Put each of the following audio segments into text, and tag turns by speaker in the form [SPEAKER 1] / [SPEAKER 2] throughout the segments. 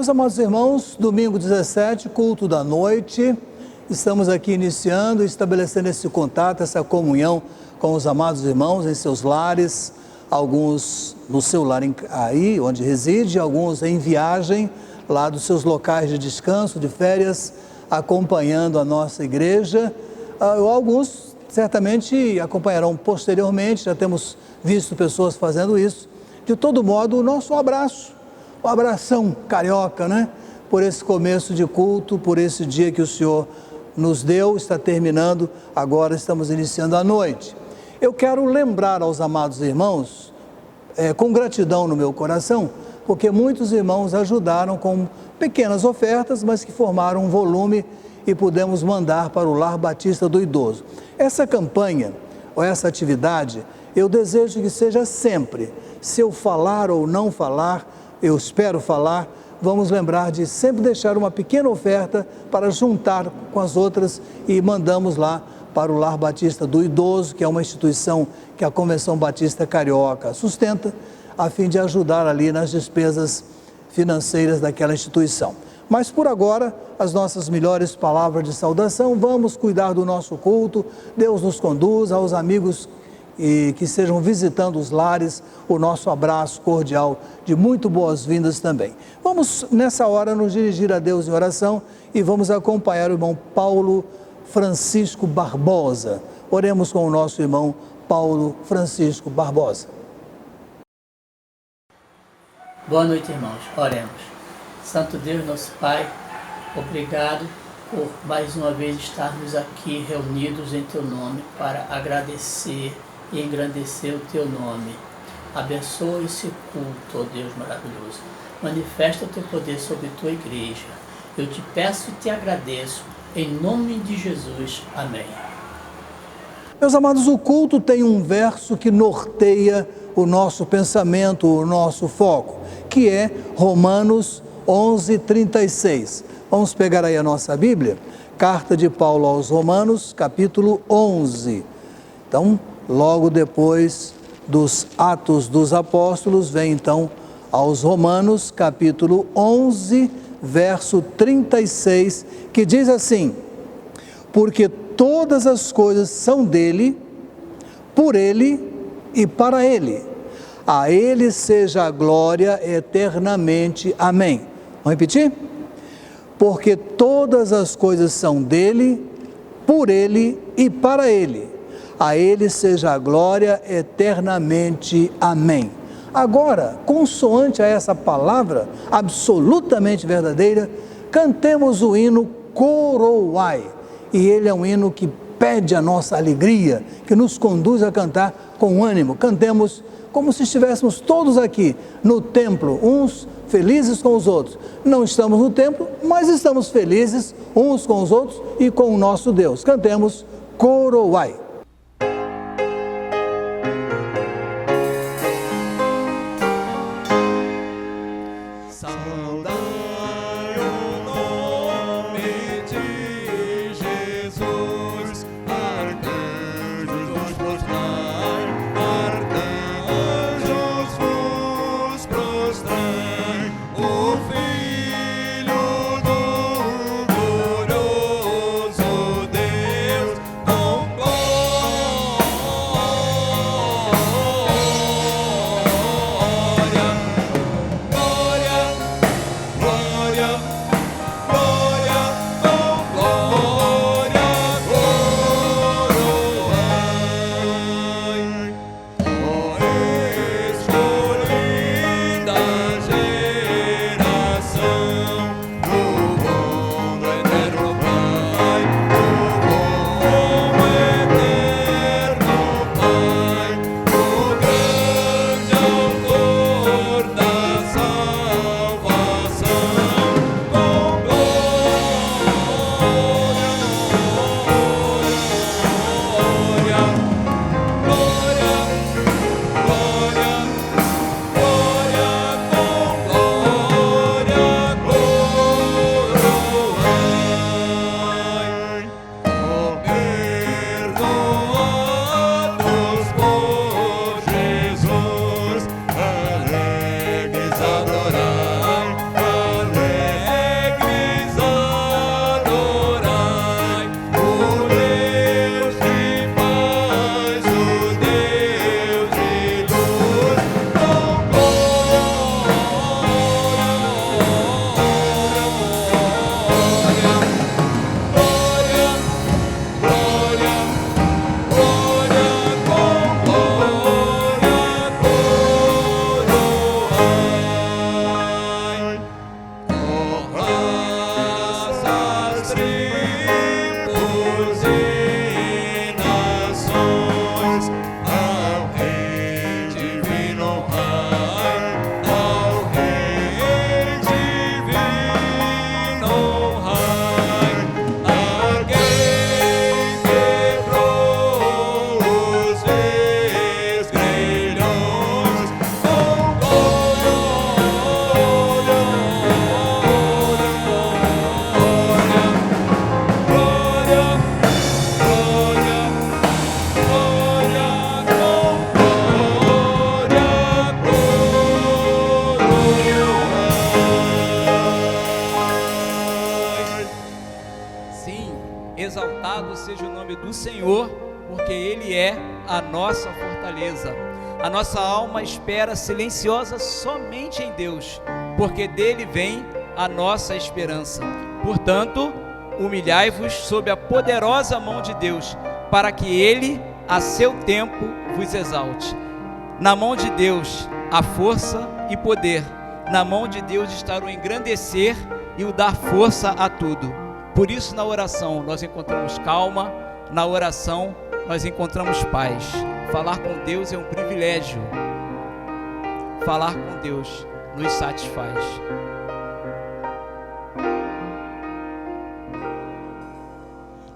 [SPEAKER 1] Meus amados irmãos, domingo 17, culto da noite, estamos aqui iniciando e estabelecendo esse contato, essa comunhão com os amados irmãos em seus lares, alguns no seu lar aí onde reside, alguns em viagem lá dos seus locais de descanso, de férias, acompanhando a nossa igreja, alguns certamente acompanharão posteriormente, já temos visto pessoas fazendo isso. De todo modo, o nosso abraço, o abração carioca, né? Por esse começo de culto, por esse dia que o Senhor nos deu, está terminando, agora estamos iniciando a noite. Eu quero lembrar aos amados irmãos, com gratidão no meu coração, porque muitos irmãos ajudaram com pequenas ofertas, mas que formaram um volume e pudemos mandar para o Lar Batista do Idoso. Essa campanha, ou essa atividade, eu desejo que seja sempre. Se eu falar ou não falar, eu espero falar, vamos lembrar de sempre deixar uma pequena oferta para juntar com as outras e mandamos lá para o Lar Batista do Idoso, que é uma instituição que a Convenção Batista Carioca sustenta, a fim de ajudar ali nas despesas financeiras daquela instituição. Mas por agora, as nossas melhores palavras de saudação, vamos cuidar do nosso culto, Deus nos conduz, aos amigos e que estejam visitando os lares, o nosso abraço cordial de muito boas-vindas também. Vamos nessa hora nos dirigir a Deus em oração e vamos acompanhar o irmão Paulo Francisco Barbosa. Oremos com o nosso irmão Paulo Francisco Barbosa.
[SPEAKER 2] Boa noite, irmãos. Oremos. Santo Deus, nosso Pai, obrigado por mais uma vez estarmos aqui reunidos em Teu nome para agradecer e engrandecer o Teu nome. Abençoa esse culto, ó Deus maravilhoso. Manifesta o Teu poder sobre a Tua igreja. Eu te peço e te agradeço, em nome de Jesus. Amém.
[SPEAKER 1] Meus amados, o culto tem um verso que norteia o nosso pensamento, o nosso foco, que é Romanos 11:36. Vamos pegar aí a nossa Bíblia, carta de Paulo aos Romanos, capítulo 11. Então, logo depois dos Atos dos Apóstolos, vem então aos Romanos, capítulo 11, verso 36, que diz assim: porque todas as coisas são dele, por ele e para ele. A ele seja a glória eternamente. Amém. Vamos repetir? Porque todas as coisas são dele, por ele e para ele. A ele seja a glória eternamente. Amém. Agora, consoante a essa palavra absolutamente verdadeira, cantemos o hino Coroai. E ele é um hino que pede a nossa alegria, que nos conduz a cantar com ânimo. Cantemos como se estivéssemos todos aqui no templo, uns felizes com os outros. Não estamos no templo, mas estamos felizes uns com os outros e com o nosso Deus. Cantemos Coroai.
[SPEAKER 3] Louvado seja o nome do Senhor, porque Ele é a nossa fortaleza. A nossa alma espera silenciosa somente em Deus, porque dele vem a nossa esperança. Portanto, humilhai-vos sob a poderosa mão de Deus, para que Ele, a seu tempo, vos exalte. Na mão de Deus há força e poder. Na mão de Deus está o engrandecer e o dar força a tudo. Por isso, na oração nós encontramos calma, na oração nós encontramos paz. Falar com Deus é um privilégio. Falar com Deus nos satisfaz.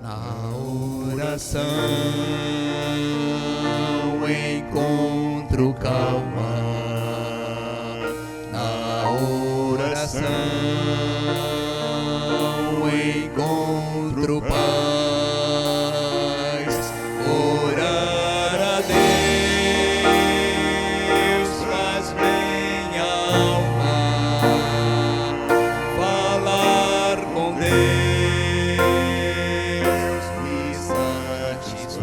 [SPEAKER 4] Na oração encontro calma. Na oração encontro paz. Orar a Deus faz bem à alma. Falar com Deus me satisfaz.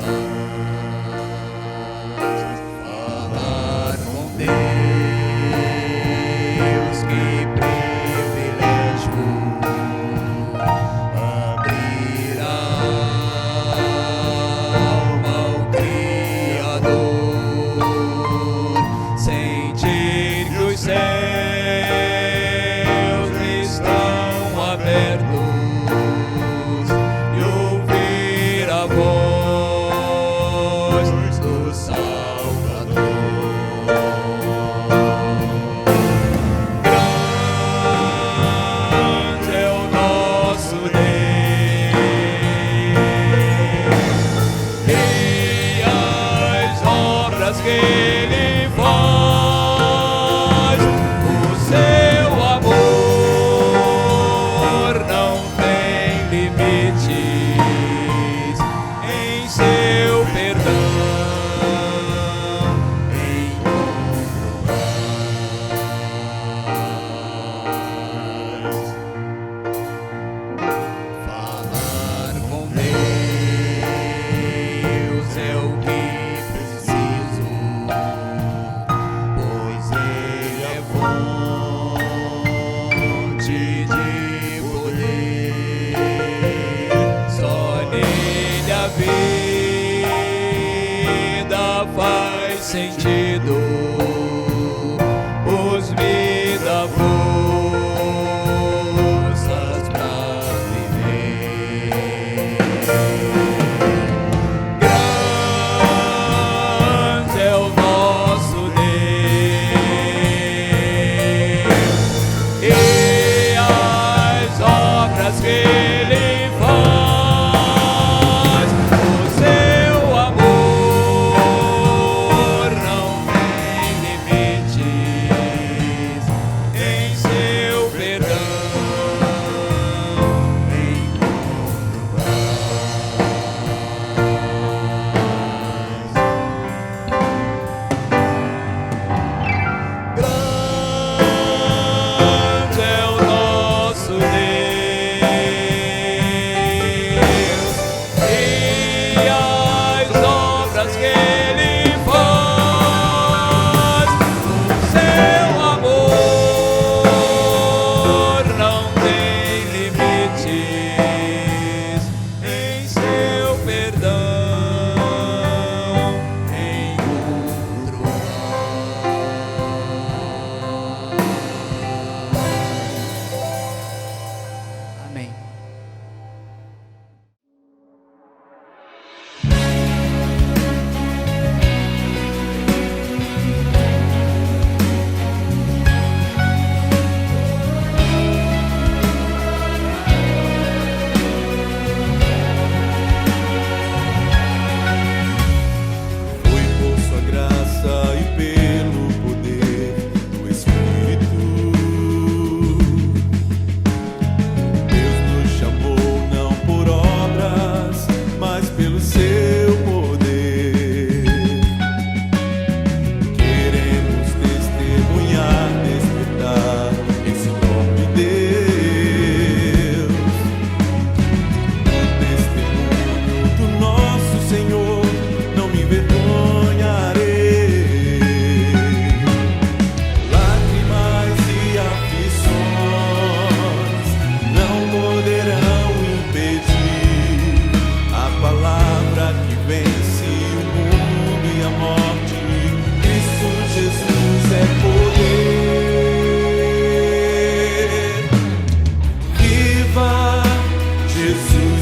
[SPEAKER 4] Falar com Deus, que privilégio. Abrir a alma ao Criador, sentir que os céus estão abertos e ouvir a voz do Salvador. Grande é o nosso Deus, e as obras que Ele faz, o seu amor não tem limites, em seu perdão encontro paz. Falar com Deus é o que preciso, pois Ele é fonte de poder. Só nele a vida faz sentido, pois me dá forças pra viver. Grande é o nosso Deus, e as obras que Ele faz, o seu amor não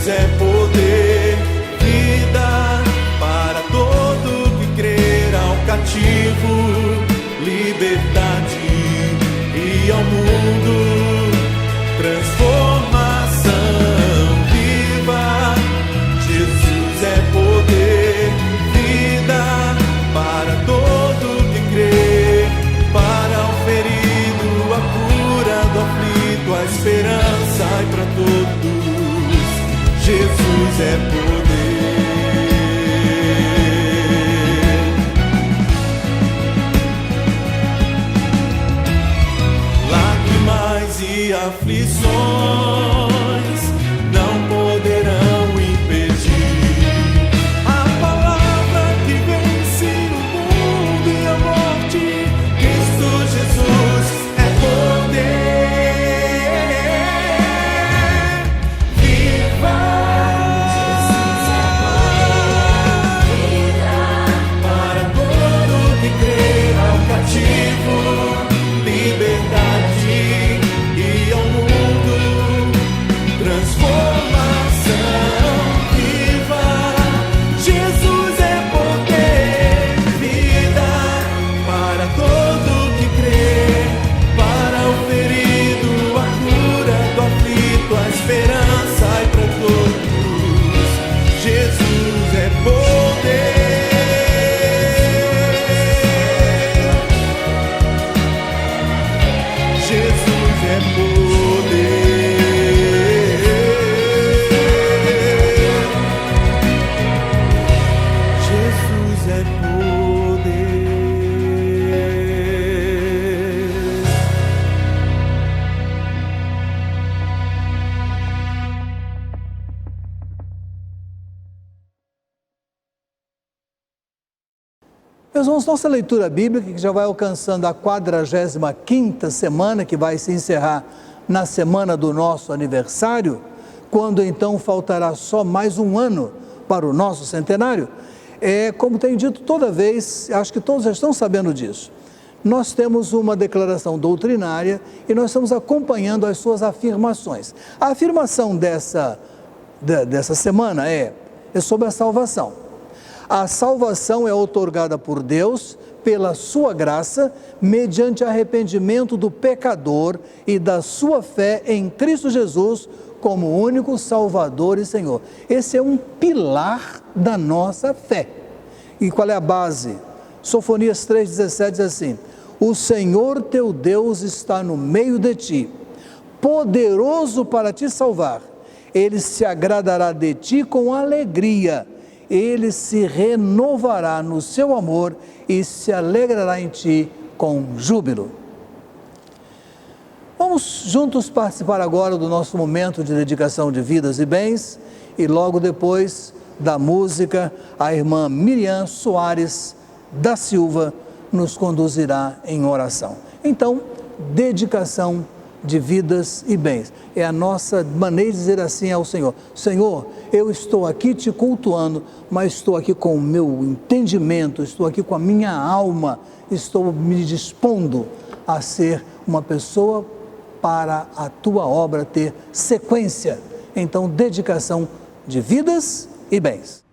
[SPEAKER 4] Jesus é poder, vida para todo que crer, ao cativo, liberdade, e ao mundo, transformação viva. Jesus é poder, vida para todo que crer, para o ferido, a cura do aflito, a esperança e para todos. Jesus é poder. Lágrimas e aflições não poderão impedir a palavra que vence o mundo e a morte. Cristo Jesus é poder. Viva! Para todo que crer, ao cativo, liberdade, e ao mundo, transformação viva. Jesus é poder, vida para todo que crer, para o ferido, a cura do aflito, a esperança e para todos. Jesus é poder. Jesus é poder. Jesus é poder.
[SPEAKER 1] Meus irmãos, nossa leitura bíblica, que já vai alcançando a 45ª semana, que vai se encerrar na semana do nosso aniversário, quando então faltará só mais um ano para o nosso centenário, como tenho dito toda vez, acho que todos já estão sabendo disso, nós temos uma declaração doutrinária e nós estamos acompanhando as suas afirmações. A afirmação dessa semana é sobre a salvação. A salvação é outorgada por Deus, pela sua graça, mediante arrependimento do pecador e da sua fé em Cristo Jesus como único Salvador e Senhor. Esse é um pilar da nossa fé. E qual é a base? Sofonias 3,17 diz assim: o Senhor teu Deus está no meio de ti, poderoso para te salvar. Ele se agradará de ti com alegria. Ele se renovará no seu amor e se alegrará em ti com júbilo. Vamos juntos participar agora do nosso momento de dedicação de vidas e bens, e logo depois da música, a irmã Miriam Soares da Silva nos conduzirá em oração. Então, dedicação de vidas e bens. É a nossa maneira de dizer assim ao Senhor: Senhor, eu estou aqui te cultuando, mas estou aqui com o meu entendimento, estou aqui com a minha alma, estou me dispondo a ser uma pessoa para a tua obra ter sequência. Então, dedicação de vidas e bens.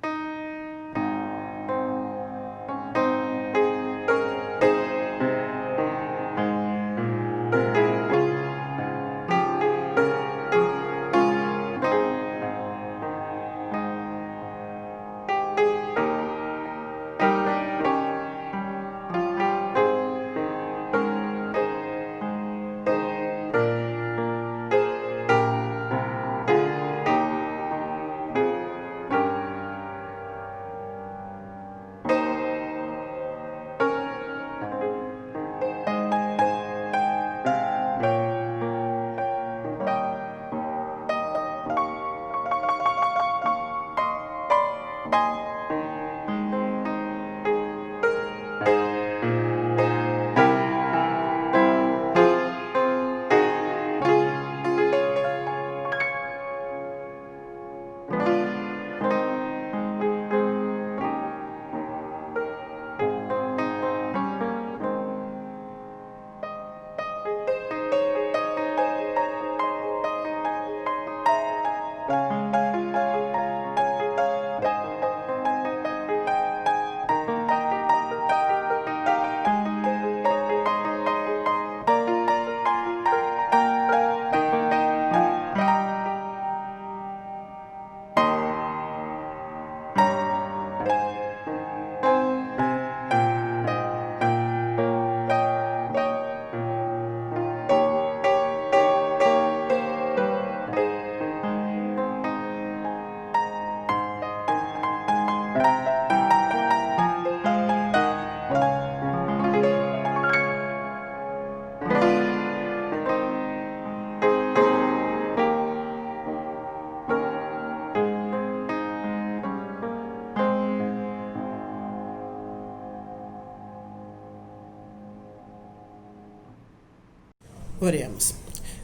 [SPEAKER 5] Oremos.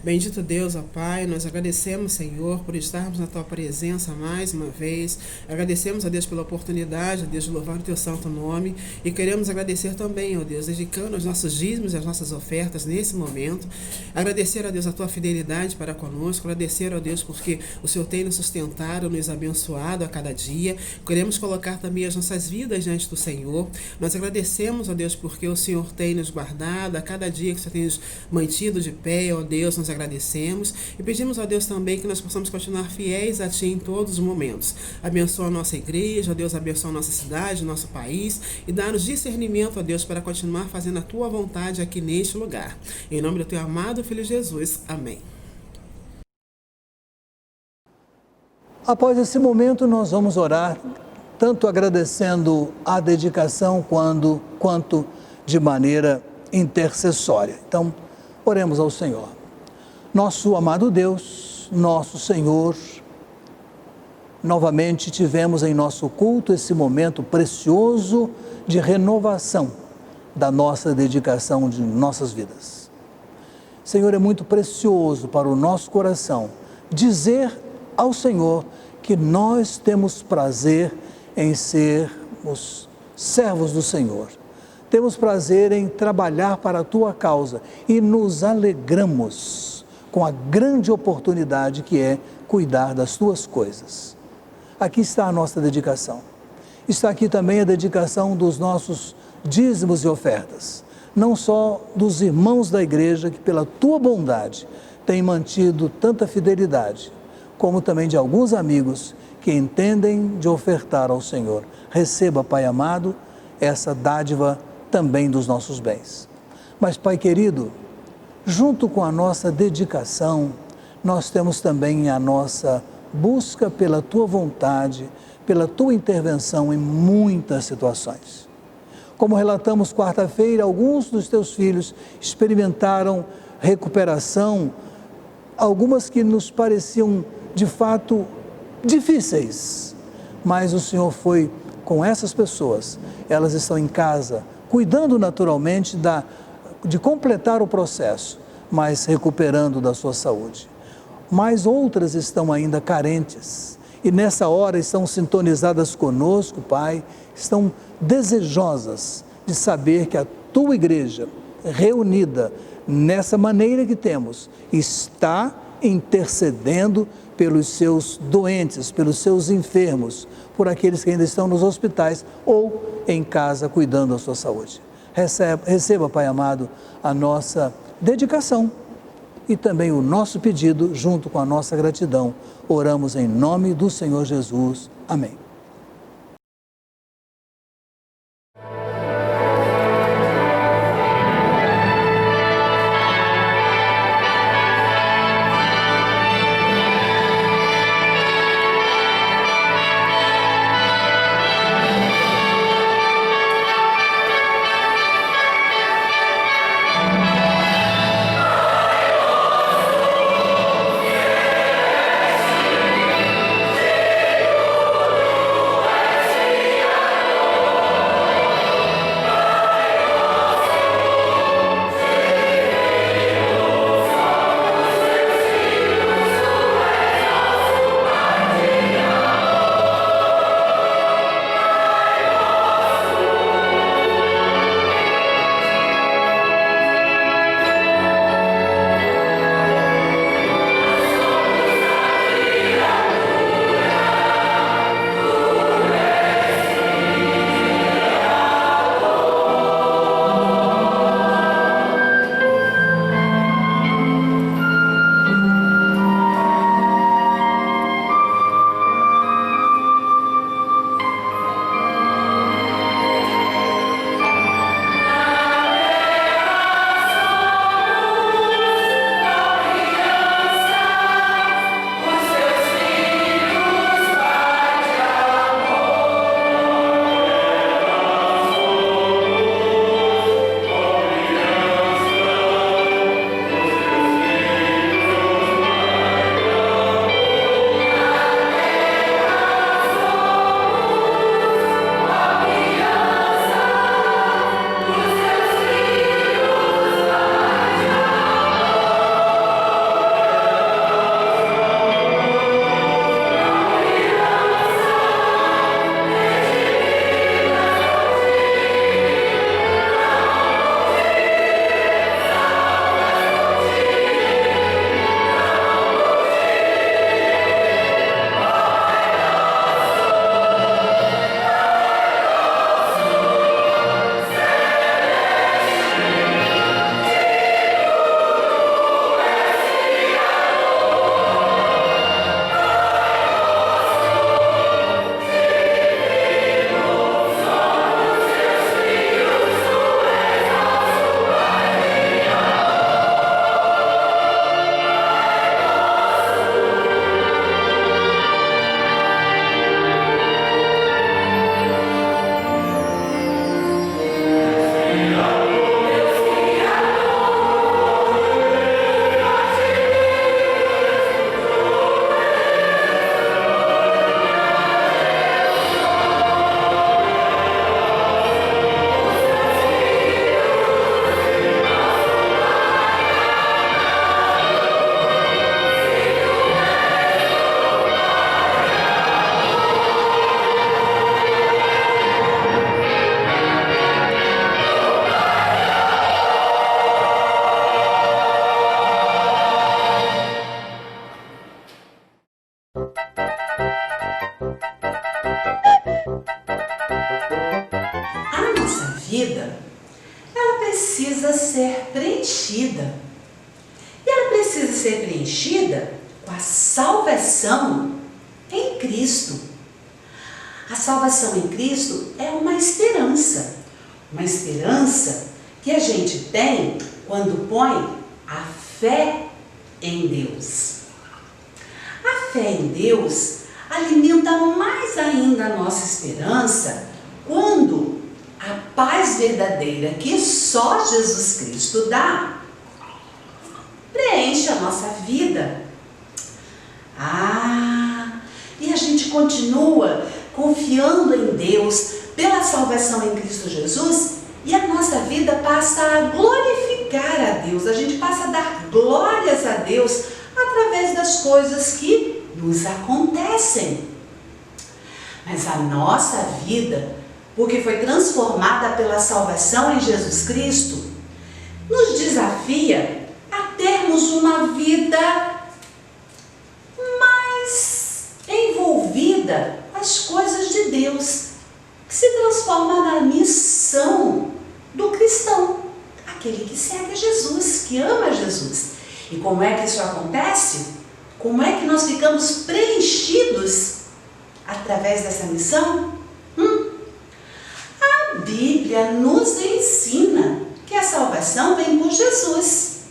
[SPEAKER 5] Bendito Deus, ó Pai, nós agradecemos, Senhor, por estarmos na Tua presença mais uma vez. Agradecemos a Deus pela oportunidade, ó Deus, de louvar o Teu santo nome. E queremos agradecer também, ó Deus, dedicando os nossos dízimos e as nossas ofertas nesse momento. Agradecer, ó Deus, a Tua fidelidade para conosco. Agradecer, ó Deus, porque o Senhor tem nos sustentado, nos abençoado a cada dia. Queremos colocar também as nossas vidas diante do Senhor. Nós agradecemos, ó Deus, porque o Senhor tem nos guardado a cada dia que o Senhor tem nos mantido de pé, ó Deus, nós agradecemos e pedimos a Deus também que nós possamos continuar fiéis a Ti em todos os momentos. Abençoa a nossa igreja, ó Deus, abençoa a nossa cidade, nosso país e dá-nos discernimento, ó Deus, para continuar fazendo a Tua vontade aqui neste lugar. Em nome do Teu amado Filho Jesus. Amém.
[SPEAKER 1] Após esse momento, nós vamos orar, tanto agradecendo a dedicação quanto de maneira intercessória. Então, oremos ao Senhor. Nosso amado Deus, nosso Senhor, novamente tivemos em nosso culto esse momento precioso de renovação da nossa dedicação de nossas vidas. Senhor, é muito precioso para o nosso coração dizer ao Senhor que nós temos prazer em sermos servos do Senhor. Temos prazer em trabalhar para a Tua causa e nos alegramos com a grande oportunidade que é cuidar das Tuas coisas. Aqui está a nossa dedicação. Está aqui também a dedicação dos nossos dízimos e ofertas, não só dos irmãos da igreja que pela Tua bondade têm mantido tanta fidelidade, como também de alguns amigos que entendem de ofertar ao Senhor. Receba, Pai amado, essa dádiva também dos nossos bens. Mas, Pai querido, junto com a nossa dedicação, nós temos também a nossa busca pela Tua vontade, pela Tua intervenção em muitas situações. Como relatamos quarta-feira, alguns dos Teus filhos experimentaram recuperação, algumas que nos pareciam de fato difíceis, mas o Senhor foi com essas pessoas. Elas estão em casa, cuidando naturalmente de completar o processo, mas recuperando da sua saúde. Mas outras estão ainda carentes e nessa hora estão sintonizadas conosco, Pai, estão desejosas de saber que a Tua igreja, reunida nessa maneira que temos, está intercedendo pelos seus doentes, pelos seus enfermos, por aqueles que ainda estão nos hospitais ou em casa cuidando da sua saúde. Receba, Pai amado, a nossa dedicação e também o nosso pedido, junto com a nossa gratidão. Oramos em nome do Senhor Jesus. Amém.
[SPEAKER 6] preenchida. E ela precisa ser preenchida com a salvação em Cristo. A salvação em Cristo é uma esperança que a gente tem quando põe a fé em Deus. A fé em Deus alimenta mais ainda a nossa esperança quando a paz verdadeira que só Jesus Cristo dá preenche a nossa vida. E a gente continua confiando em Deus pela salvação em Cristo Jesus e a nossa vida passa a glorificar a Deus, a gente passa a dar glórias a Deus através das coisas que nos acontecem. Mas a nossa vida, porque foi transformada pela salvação em Jesus Cristo, nos desafia a termos uma vida mais envolvida com as coisas de Deus, que se transforma na missão do cristão, aquele que segue Jesus, que ama Jesus. E como é que isso acontece? Como é que nós ficamos preenchidos através dessa missão? A Bíblia nos ensina que a salvação vem por Jesus.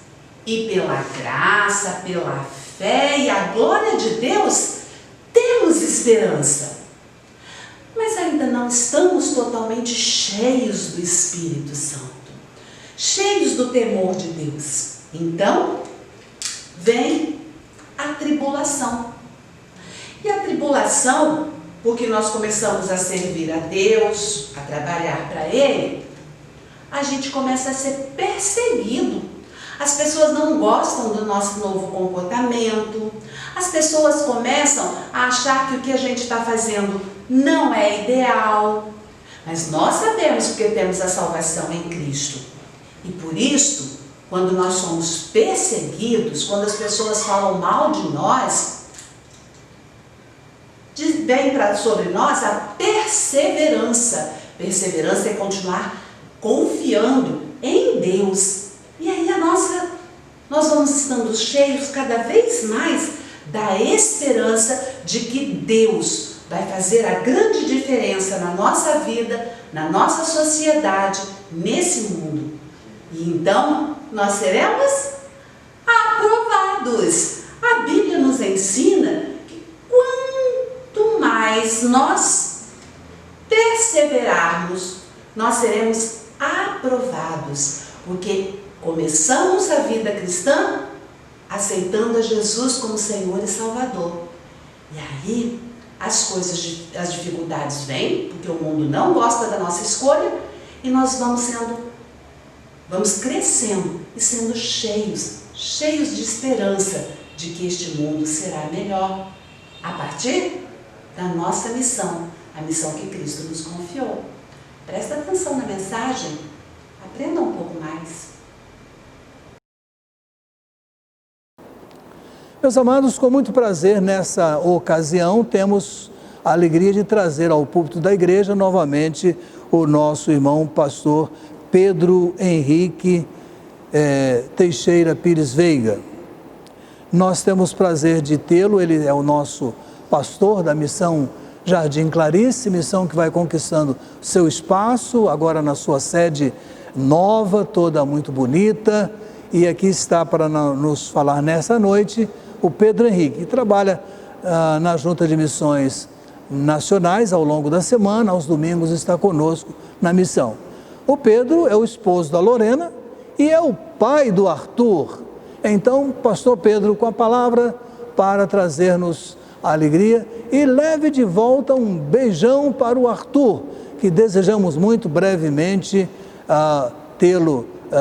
[SPEAKER 6] E pela graça, pela fé e a glória de Deus, temos esperança. Mas ainda não estamos totalmente cheios do Espírito Santo, cheios do temor de Deus. Então, vem a tribulação. E a tribulação, porque nós começamos a servir a Deus, a trabalhar para Ele, a gente começa a ser perseguido. As pessoas não gostam do nosso novo comportamento. As pessoas começam a achar que o que a gente está fazendo não é ideal. Mas nós sabemos porque temos a salvação em Cristo. E por isso, quando nós somos perseguidos, quando as pessoas falam mal de nós, vem sobre nós a perseverança. Perseverança é continuar confiando em Deus. E aí nós vamos estando cheios cada vez mais da esperança de que Deus vai fazer a grande diferença na nossa vida, na nossa sociedade, nesse mundo. E então nós seremos aprovados. A Bíblia nos ensina que quanto mais nós perseverarmos, nós seremos aprovados, porque começamos a vida cristã aceitando a Jesus como Senhor e Salvador. E aí as dificuldades vêm, porque o mundo não gosta da nossa escolha, e nós vamos crescendo e sendo cheios de esperança de que este mundo será melhor a partir da nossa missão, a missão que Cristo nos confiou. Presta atenção na mensagem, aprenda um pouco mais.
[SPEAKER 1] Meus amados, com muito prazer nessa ocasião, temos a alegria de trazer ao púlpito da igreja novamente o nosso irmão pastor Pedro Henrique Teixeira Pires Veiga. Nós temos prazer de tê-lo, ele é o nosso pastor da missão Jardim Clarice, missão que vai conquistando seu espaço, agora na sua sede nova, toda muito bonita, e aqui está para nos falar nessa noite o Pedro Henrique, que trabalha na Junta de Missões Nacionais ao longo da semana, aos domingos está conosco na missão. O Pedro é o esposo da Lorena e é o pai do Arthur. Então, pastor Pedro, com a palavra para trazer-nos a alegria e leve de volta um beijão para o Arthur, que desejamos muito brevemente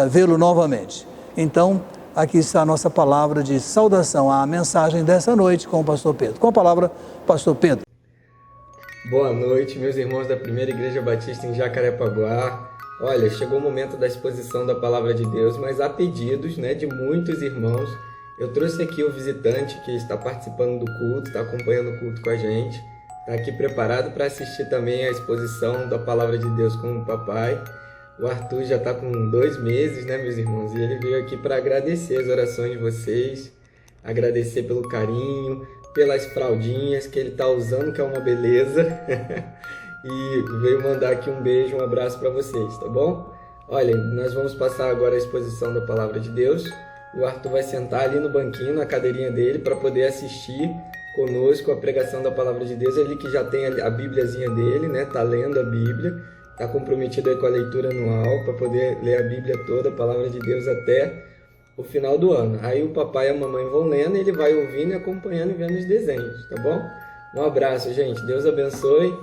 [SPEAKER 1] vê-lo novamente. Então, aqui está a nossa palavra de saudação, a mensagem dessa noite com o pastor Pedro. Com a palavra, pastor Pedro.
[SPEAKER 7] Boa noite, meus irmãos da Primeira Igreja Batista em Jacarepaguá. Olha, chegou o momento da exposição da Palavra de Deus, mas há pedidos, de muitos irmãos. Eu trouxe aqui o visitante que está participando do culto, está acompanhando o culto com a gente, está aqui preparado para assistir também a exposição da Palavra de Deus com o papai. O Arthur já está com 2 meses, né, meus irmãos? E ele veio aqui para agradecer as orações de vocês, agradecer pelo carinho, pelas fraldinhas que ele está usando, que é uma beleza. E veio mandar aqui um beijo, um abraço para vocês, tá bom? Olha, nós vamos passar agora a exposição da Palavra de Deus. O Arthur vai sentar ali no banquinho, na cadeirinha dele, para poder assistir conosco a pregação da Palavra de Deus. Ele que já tem a Bíbliazinha dele, né? Tá lendo a Bíblia, tá comprometido aí com a leitura anual para poder ler a Bíblia toda, a Palavra de Deus até o final do ano. Aí o papai e a mamãe vão lendo e ele vai ouvindo e acompanhando e vendo os desenhos, tá bom? Um abraço, gente. Deus abençoe.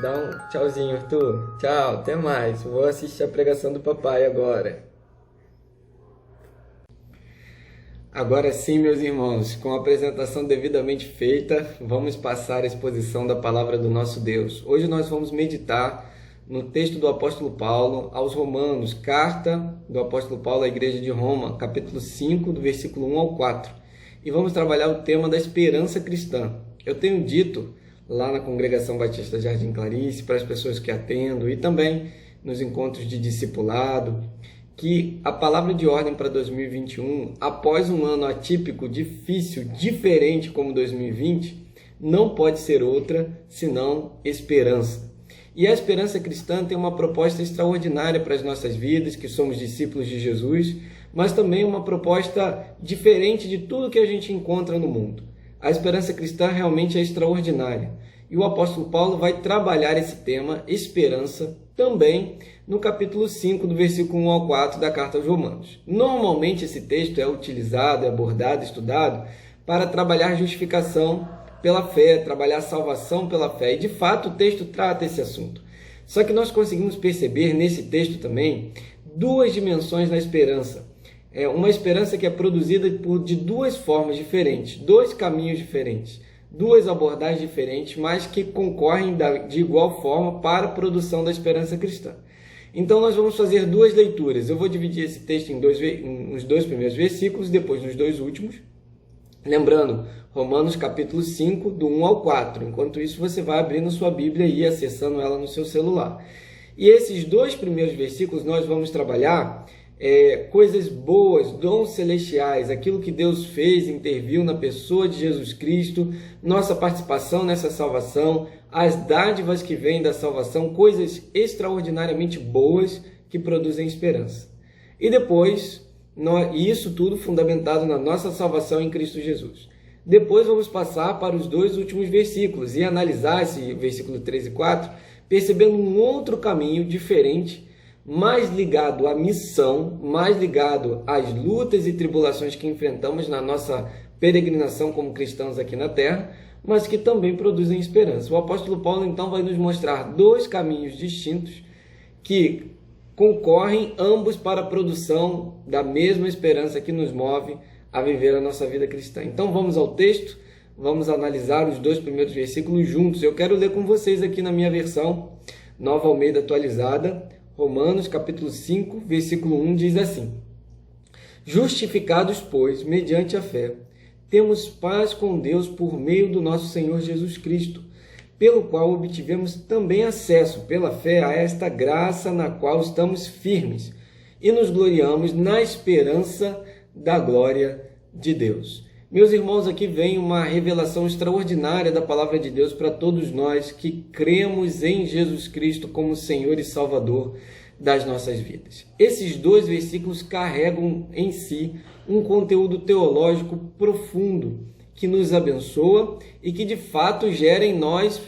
[SPEAKER 7] Dá um tchauzinho, Arthur. Tchau, até mais. Vou assistir a pregação do papai agora. Agora sim, meus irmãos, com a apresentação devidamente feita, vamos passar a exposição da palavra do nosso Deus. Hoje nós vamos meditar no texto do apóstolo Paulo aos Romanos, carta do apóstolo Paulo à igreja de Roma, capítulo 5, do versículo 1 ao 4. E vamos trabalhar o tema da esperança cristã. Eu tenho dito lá na Congregação Batista Jardim Clarice, para as pessoas que atendo e também nos encontros de discipulado, que a palavra de ordem para 2021, após um ano atípico, difícil, diferente como 2020, não pode ser outra senão esperança. E a esperança cristã tem uma proposta extraordinária para as nossas vidas, que somos discípulos de Jesus, mas também uma proposta diferente de tudo que a gente encontra no mundo. A esperança cristã realmente é extraordinária. E o apóstolo Paulo vai trabalhar esse tema, esperança, também no capítulo 5, do versículo 1 ao 4 da carta aos Romanos. Normalmente esse texto é utilizado, é abordado, estudado para trabalhar justificação pela fé, trabalhar salvação pela fé. E de fato o texto trata esse assunto. Só que nós conseguimos perceber nesse texto também 2 dimensões na esperança. É uma esperança que é produzida de 2 formas diferentes, 2 caminhos diferentes, 2 abordagens diferentes, mas que concorrem de igual forma para a produção da esperança cristã. Então nós vamos fazer 2 leituras. Eu vou dividir esse texto nos 2 primeiros versículos, depois nos 2 últimos. Lembrando, Romanos capítulo 5, do 1 ao 4. Enquanto isso, você vai abrindo sua Bíblia e acessando ela no seu celular. E esses 2 primeiros versículos nós vamos trabalhar coisas boas, dons celestiais, aquilo que Deus fez, interviu na pessoa de Jesus Cristo, nossa participação nessa salvação, as dádivas que vêm da salvação, coisas extraordinariamente boas que produzem esperança. E depois, isso tudo fundamentado na nossa salvação em Cristo Jesus. Depois vamos passar para os 2 últimos versículos e analisar esse versículo 3 e 4, percebendo um outro caminho diferente, mais ligado à missão, mais ligado às lutas e tribulações que enfrentamos na nossa peregrinação como cristãos aqui na Terra, mas que também produzem esperança. O apóstolo Paulo, então, vai nos mostrar 2 caminhos distintos que concorrem ambos para a produção da mesma esperança que nos move a viver a nossa vida cristã. Então, vamos ao texto, vamos analisar os 2 primeiros versículos juntos. Eu quero ler com vocês aqui na minha versão, Nova Almeida Atualizada, Romanos, capítulo 5, versículo 1, diz assim: Justificados, pois, mediante a fé, temos paz com Deus por meio do nosso Senhor Jesus Cristo, pelo qual obtivemos também acesso, pela fé, a esta graça na qual estamos firmes e nos gloriamos na esperança da glória de Deus. Meus irmãos, aqui vem uma revelação extraordinária da palavra de Deus para todos nós que cremos em Jesus Cristo como Senhor e Salvador das nossas vidas. Esses 2 versículos carregam em si um conteúdo teológico profundo que nos abençoa e que de fato gera em nós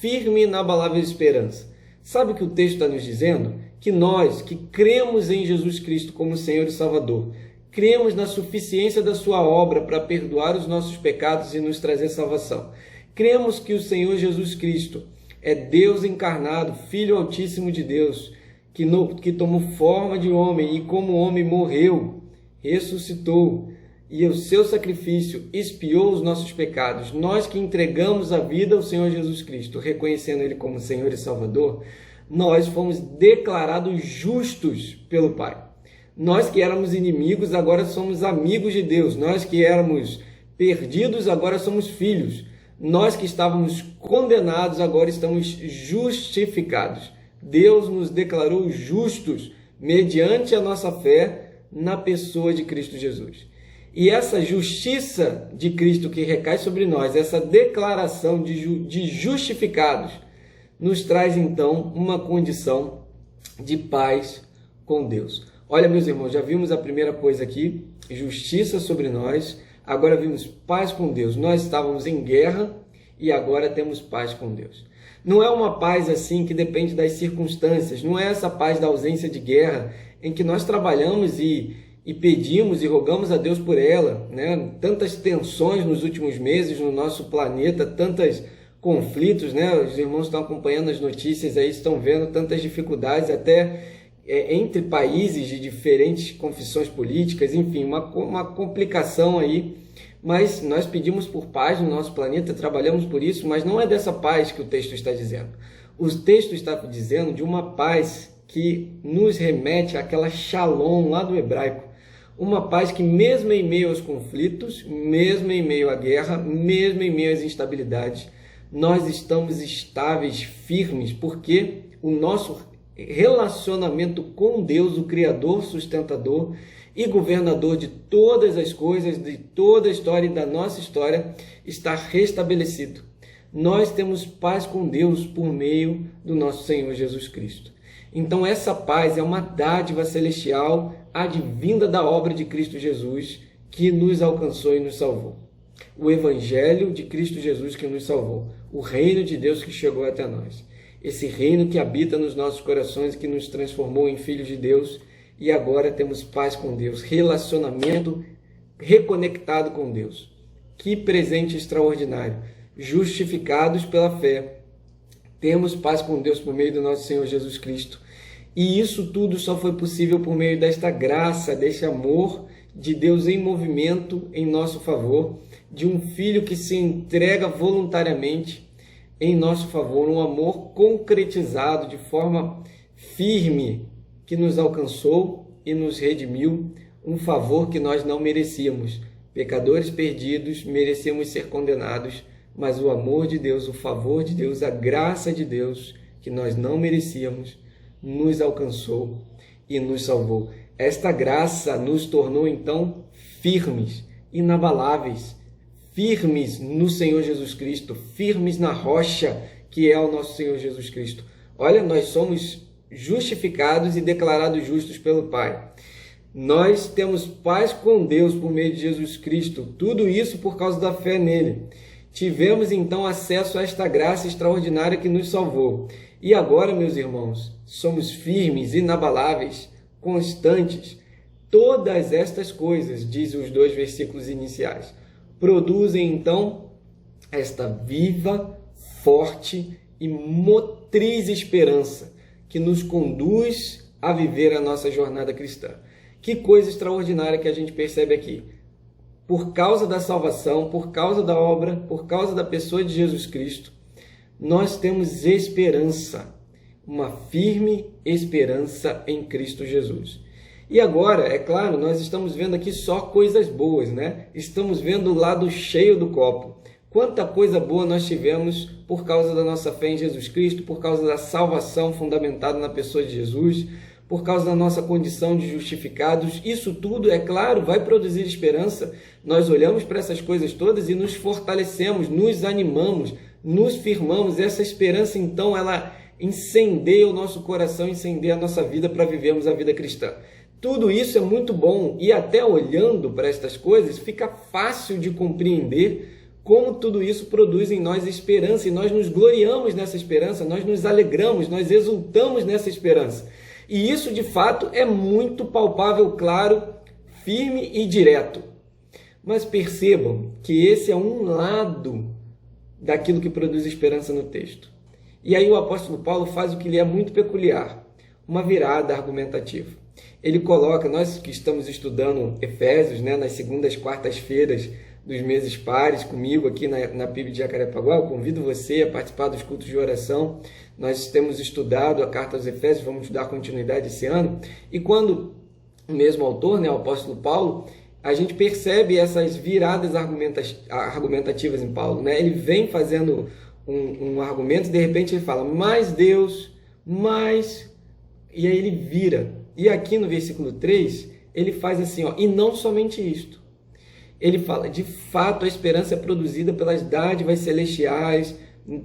[SPEAKER 7] firme e inabalável esperança. Sabe o que o texto está nos dizendo? Que nós que cremos em Jesus Cristo como Senhor e Salvador, cremos na suficiência da sua obra para perdoar os nossos pecados e nos trazer salvação. Cremos que o Senhor Jesus Cristo é Deus encarnado, Filho Altíssimo de Deus, que tomou forma de homem e como homem morreu, ressuscitou e o seu sacrifício expiou os nossos pecados. Nós que entregamos a vida ao Senhor Jesus Cristo, reconhecendo Ele como Senhor e Salvador, nós fomos declarados justos pelo Pai. Nós que éramos inimigos, agora somos amigos de Deus. Nós que éramos perdidos, agora somos filhos. Nós que estávamos condenados, agora estamos justificados. Deus nos declarou justos mediante a nossa fé na pessoa de Cristo Jesus. E essa justiça de Cristo que recai sobre nós, essa declaração de justificados, nos traz então uma condição de paz com Deus. Olha, meus irmãos, já vimos a primeira coisa aqui, justiça sobre nós, agora vimos paz com Deus. Nós estávamos em guerra e agora temos paz com Deus. Não é uma paz assim que depende das circunstâncias, não é essa paz da ausência de guerra em que nós trabalhamos e pedimos e rogamos a Deus por ela, né? Tantas tensões nos últimos meses no nosso planeta, tantos conflitos, né? Os irmãos estão acompanhando as notícias aí, estão vendo tantas dificuldades até entre países de diferentes confissões políticas, enfim, uma complicação aí. Mas nós pedimos por paz no nosso planeta, trabalhamos por isso, mas não é dessa paz que o texto está dizendo. O texto está dizendo de uma paz que nos remete àquela shalom lá do hebraico. Uma paz que mesmo em meio aos conflitos, mesmo em meio à guerra, mesmo em meio às instabilidades, nós estamos estáveis, firmes, porque o nosso relacionamento com Deus, o Criador, sustentador e governador de todas as coisas, de toda a história e da nossa história, está restabelecido. Nós temos paz com Deus por meio do nosso Senhor Jesus Cristo. Então essa paz é uma dádiva celestial advinda da obra de Cristo Jesus que nos alcançou e nos salvou. O Evangelho de Cristo Jesus que nos salvou. O reino de Deus que chegou até nós. Esse reino que habita nos nossos corações e que nos transformou em filhos de Deus. E agora temos paz com Deus. Relacionamento reconectado com Deus. Que presente extraordinário. Justificados pela fé. Temos paz com Deus por meio do nosso Senhor Jesus Cristo. E isso tudo só foi possível por meio desta graça, deste amor de Deus em movimento em nosso favor, de um Filho que se entrega voluntariamente em nosso favor, um amor concretizado de forma firme que nos alcançou e nos redimiu, um favor que nós não merecíamos. Pecadores perdidos, merecíamos ser condenados, mas o amor de Deus, o favor de Deus, a graça de Deus, que nós não merecíamos, nos alcançou e nos salvou. Esta graça nos tornou, então, firmes, inabaláveis, firmes no Senhor Jesus Cristo, firmes na rocha que é o nosso Senhor Jesus Cristo. Olha, nós somos justificados e declarados justos pelo Pai. Nós temos paz com Deus por meio de Jesus Cristo, tudo isso por causa da fé nele. Tivemos então acesso a esta graça extraordinária que nos salvou. E agora, meus irmãos, somos firmes, inabaláveis, constantes. Todas estas coisas, diz os 2 versículos iniciais, produzem então esta viva, forte e motriz esperança que nos conduz a viver a nossa jornada cristã. Que coisa extraordinária que a gente percebe aqui. Por causa da salvação, por causa da obra, por causa da pessoa de Jesus Cristo, nós temos esperança, uma firme esperança em Cristo Jesus. E agora, é claro, nós estamos vendo aqui só coisas boas, né? Estamos vendo o lado cheio do copo. Quanta coisa boa nós tivemos por causa da nossa fé em Jesus Cristo, por causa da salvação fundamentada na pessoa de Jesus, por causa da nossa condição de justificados. Isso tudo, é claro, vai produzir esperança. Nós olhamos para essas coisas todas e nos fortalecemos, nos animamos, nos firmamos. Essa esperança, então, ela incendeia o nosso coração, incendeia a nossa vida para vivermos a vida cristã. Tudo isso é muito bom e até olhando para estas coisas fica fácil de compreender como tudo isso produz em nós esperança e nós nos gloriamos nessa esperança, nós nos alegramos, nós exultamos nessa esperança. E isso de fato é muito palpável, claro, firme e direto. Mas percebam que esse é um lado daquilo que produz esperança no texto. E aí o apóstolo Paulo faz o que lhe é muito peculiar, uma virada argumentativa. Ele coloca, nós que estamos estudando Efésios, né, nas segundas, quartas-feiras dos meses pares, comigo aqui na PIB de Jacarepaguá, eu convido você a participar dos cultos de oração. Nós temos estudado a carta aos Efésios, vamos dar continuidade esse ano. E quando o mesmo autor, né, o apóstolo Paulo, a gente percebe essas viradas argumentativas em Paulo, né? Ele vem fazendo um argumento e de repente ele fala, mas Deus, mas... E aí ele vira. E aqui no versículo 3, ele faz assim, ó, e não somente isto. Ele fala, de fato, a esperança é produzida pelas dádivas celestiais,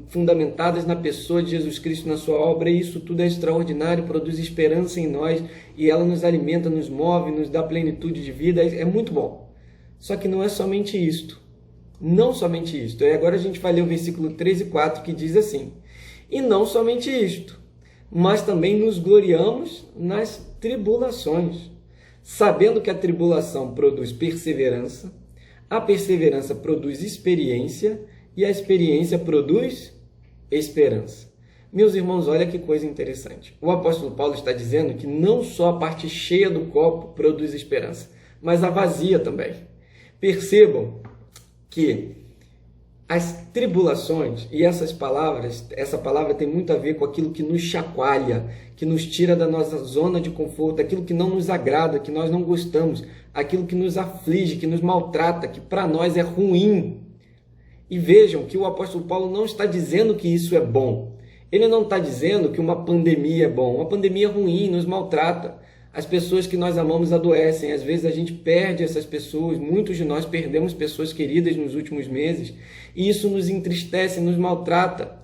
[SPEAKER 7] fundamentadas na pessoa de Jesus Cristo, na sua obra, e isso tudo é extraordinário, produz esperança em nós, e ela nos alimenta, nos move, nos dá plenitude de vida, é muito bom. Só que não é somente isto. Não somente isto. E agora a gente vai ler o versículo 3 e 4, que diz assim, e não somente isto, mas também nos gloriamos nas tribulações, sabendo que a tribulação produz perseverança, a perseverança produz experiência, e a experiência produz esperança. Meus irmãos, olha que coisa interessante. O apóstolo Paulo está dizendo que não só a parte cheia do copo produz esperança, mas a vazia também. Percebam que as tribulações, e essa palavra tem muito a ver com aquilo que nos chacoalha, que nos tira da nossa zona de conforto, aquilo que não nos agrada, que nós não gostamos, aquilo que nos aflige, que nos maltrata, que para nós é ruim. E vejam que o apóstolo Paulo não está dizendo que isso é bom. Ele não está dizendo que uma pandemia é bom. Uma pandemia é ruim, nos maltrata. As pessoas que nós amamos adoecem. Às vezes a gente perde essas pessoas. Muitos de nós perdemos pessoas queridas nos últimos meses. E isso nos entristece, nos maltrata.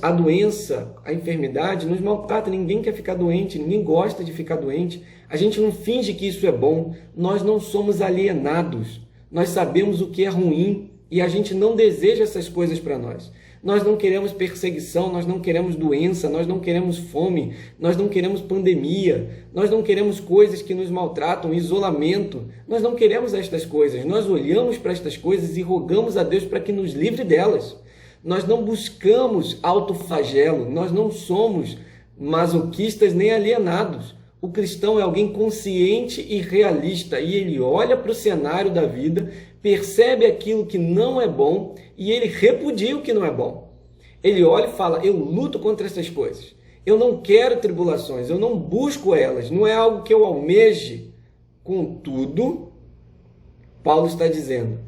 [SPEAKER 7] A doença, a enfermidade nos maltrata. Ninguém quer ficar doente, ninguém gosta de ficar doente. A gente não finge que isso é bom. Nós não somos alienados. Nós sabemos o que é ruim. E a gente não deseja essas coisas para nós. Nós não queremos perseguição, nós não queremos doença, nós não queremos fome, nós não queremos pandemia, nós não queremos coisas que nos maltratam, isolamento. Nós não queremos estas coisas. Nós olhamos para estas coisas e rogamos a Deus para que nos livre delas. Nós não buscamos autoflagelo, nós não somos masoquistas nem alienados. O cristão é alguém consciente e realista, e ele olha para o cenário da vida, percebe aquilo que não é bom e ele repudia o que não é bom. Ele olha e fala, eu luto contra essas coisas. Eu não quero tribulações, eu não busco elas, não é algo que eu almeje. Contudo, Paulo está dizendo,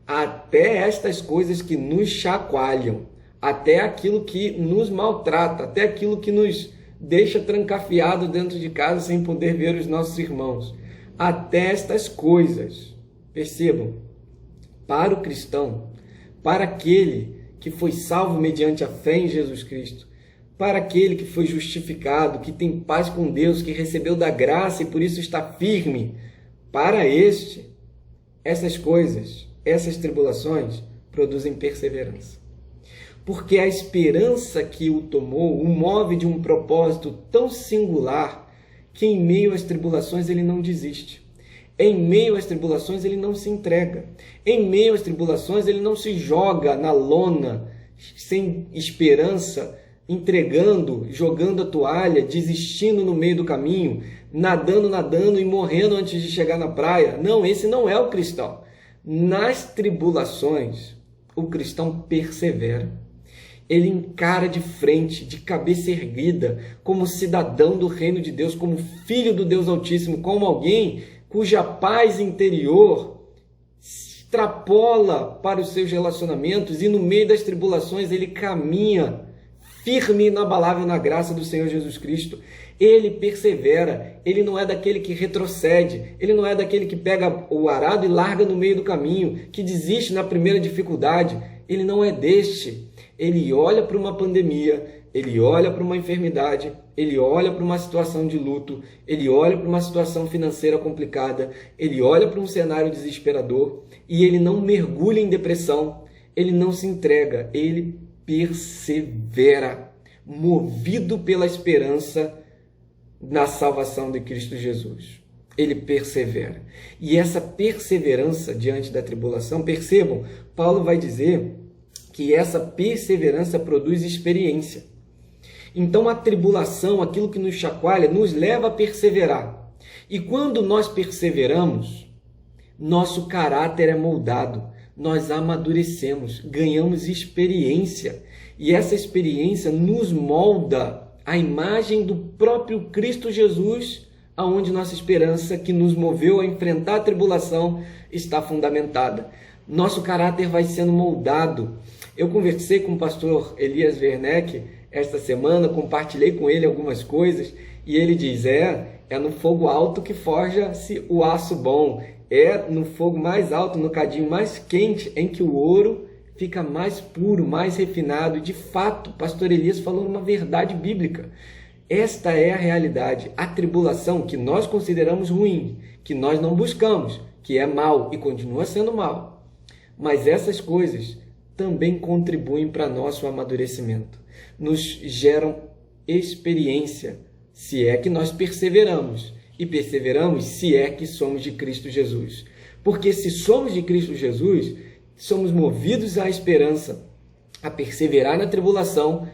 [SPEAKER 7] até estas coisas que nos chacoalham, até aquilo que nos maltrata, até aquilo que nos deixa trancafiado dentro de casa sem poder ver os nossos irmãos. Até estas coisas, percebam, para o cristão, para aquele que foi salvo mediante a fé em Jesus Cristo, para aquele que foi justificado, que tem paz com Deus, que recebeu da graça e por isso está firme, para essas coisas, essas tribulações produzem perseverança. Porque a esperança que o tomou o move de um propósito tão singular que em meio às tribulações ele não desiste. Em meio às tribulações ele não se entrega. Em meio às tribulações ele não se joga na lona sem esperança, jogando a toalha, desistindo no meio do caminho, nadando e morrendo antes de chegar na praia. Não, esse não é o cristão. Nas tribulações, o cristão persevera. Ele encara de frente, de cabeça erguida, como cidadão do reino de Deus, como filho do Deus Altíssimo, como alguém cuja paz interior extrapola para os seus relacionamentos e no meio das tribulações ele caminha firme e inabalável na graça do Senhor Jesus Cristo. Ele persevera, ele não é daquele que retrocede, ele não é daquele que pega o arado e larga no meio do caminho, que desiste na primeira dificuldade. Ele não é deste. Ele olha para uma pandemia, ele olha para uma enfermidade, ele olha para uma situação de luto, ele olha para uma situação financeira complicada, ele olha para um cenário desesperador e ele não mergulha em depressão, ele não se entrega, ele persevera, movido pela esperança na salvação de Cristo Jesus. Ele persevera. E essa perseverança diante da tribulação, percebam, Paulo vai dizer que essa perseverança produz experiência. Então a tribulação, aquilo que nos chacoalha, nos leva a perseverar. E quando nós perseveramos, nosso caráter é moldado, nós amadurecemos, ganhamos experiência. E essa experiência nos molda a imagem do próprio Cristo Jesus, aonde nossa esperança, que nos moveu a enfrentar a tribulação, está fundamentada. Nosso caráter vai sendo moldado. Eu conversei com o pastor Elias Werneck esta semana, compartilhei com ele algumas coisas e ele diz, é no fogo alto que forja-se o aço bom, é no fogo mais alto, no cadinho mais quente, em que o ouro fica mais puro, mais refinado. De fato, pastor Elias falou uma verdade bíblica. Esta é a realidade. A tribulação que nós consideramos ruim, que nós não buscamos, que é mal e continua sendo mal. Mas essas coisas também contribuem para nosso amadurecimento. Nos geram experiência, se é que nós perseveramos. E perseveramos se é que somos de Cristo Jesus. Porque se somos de Cristo Jesus, somos movidos à esperança, a perseverar na tribulação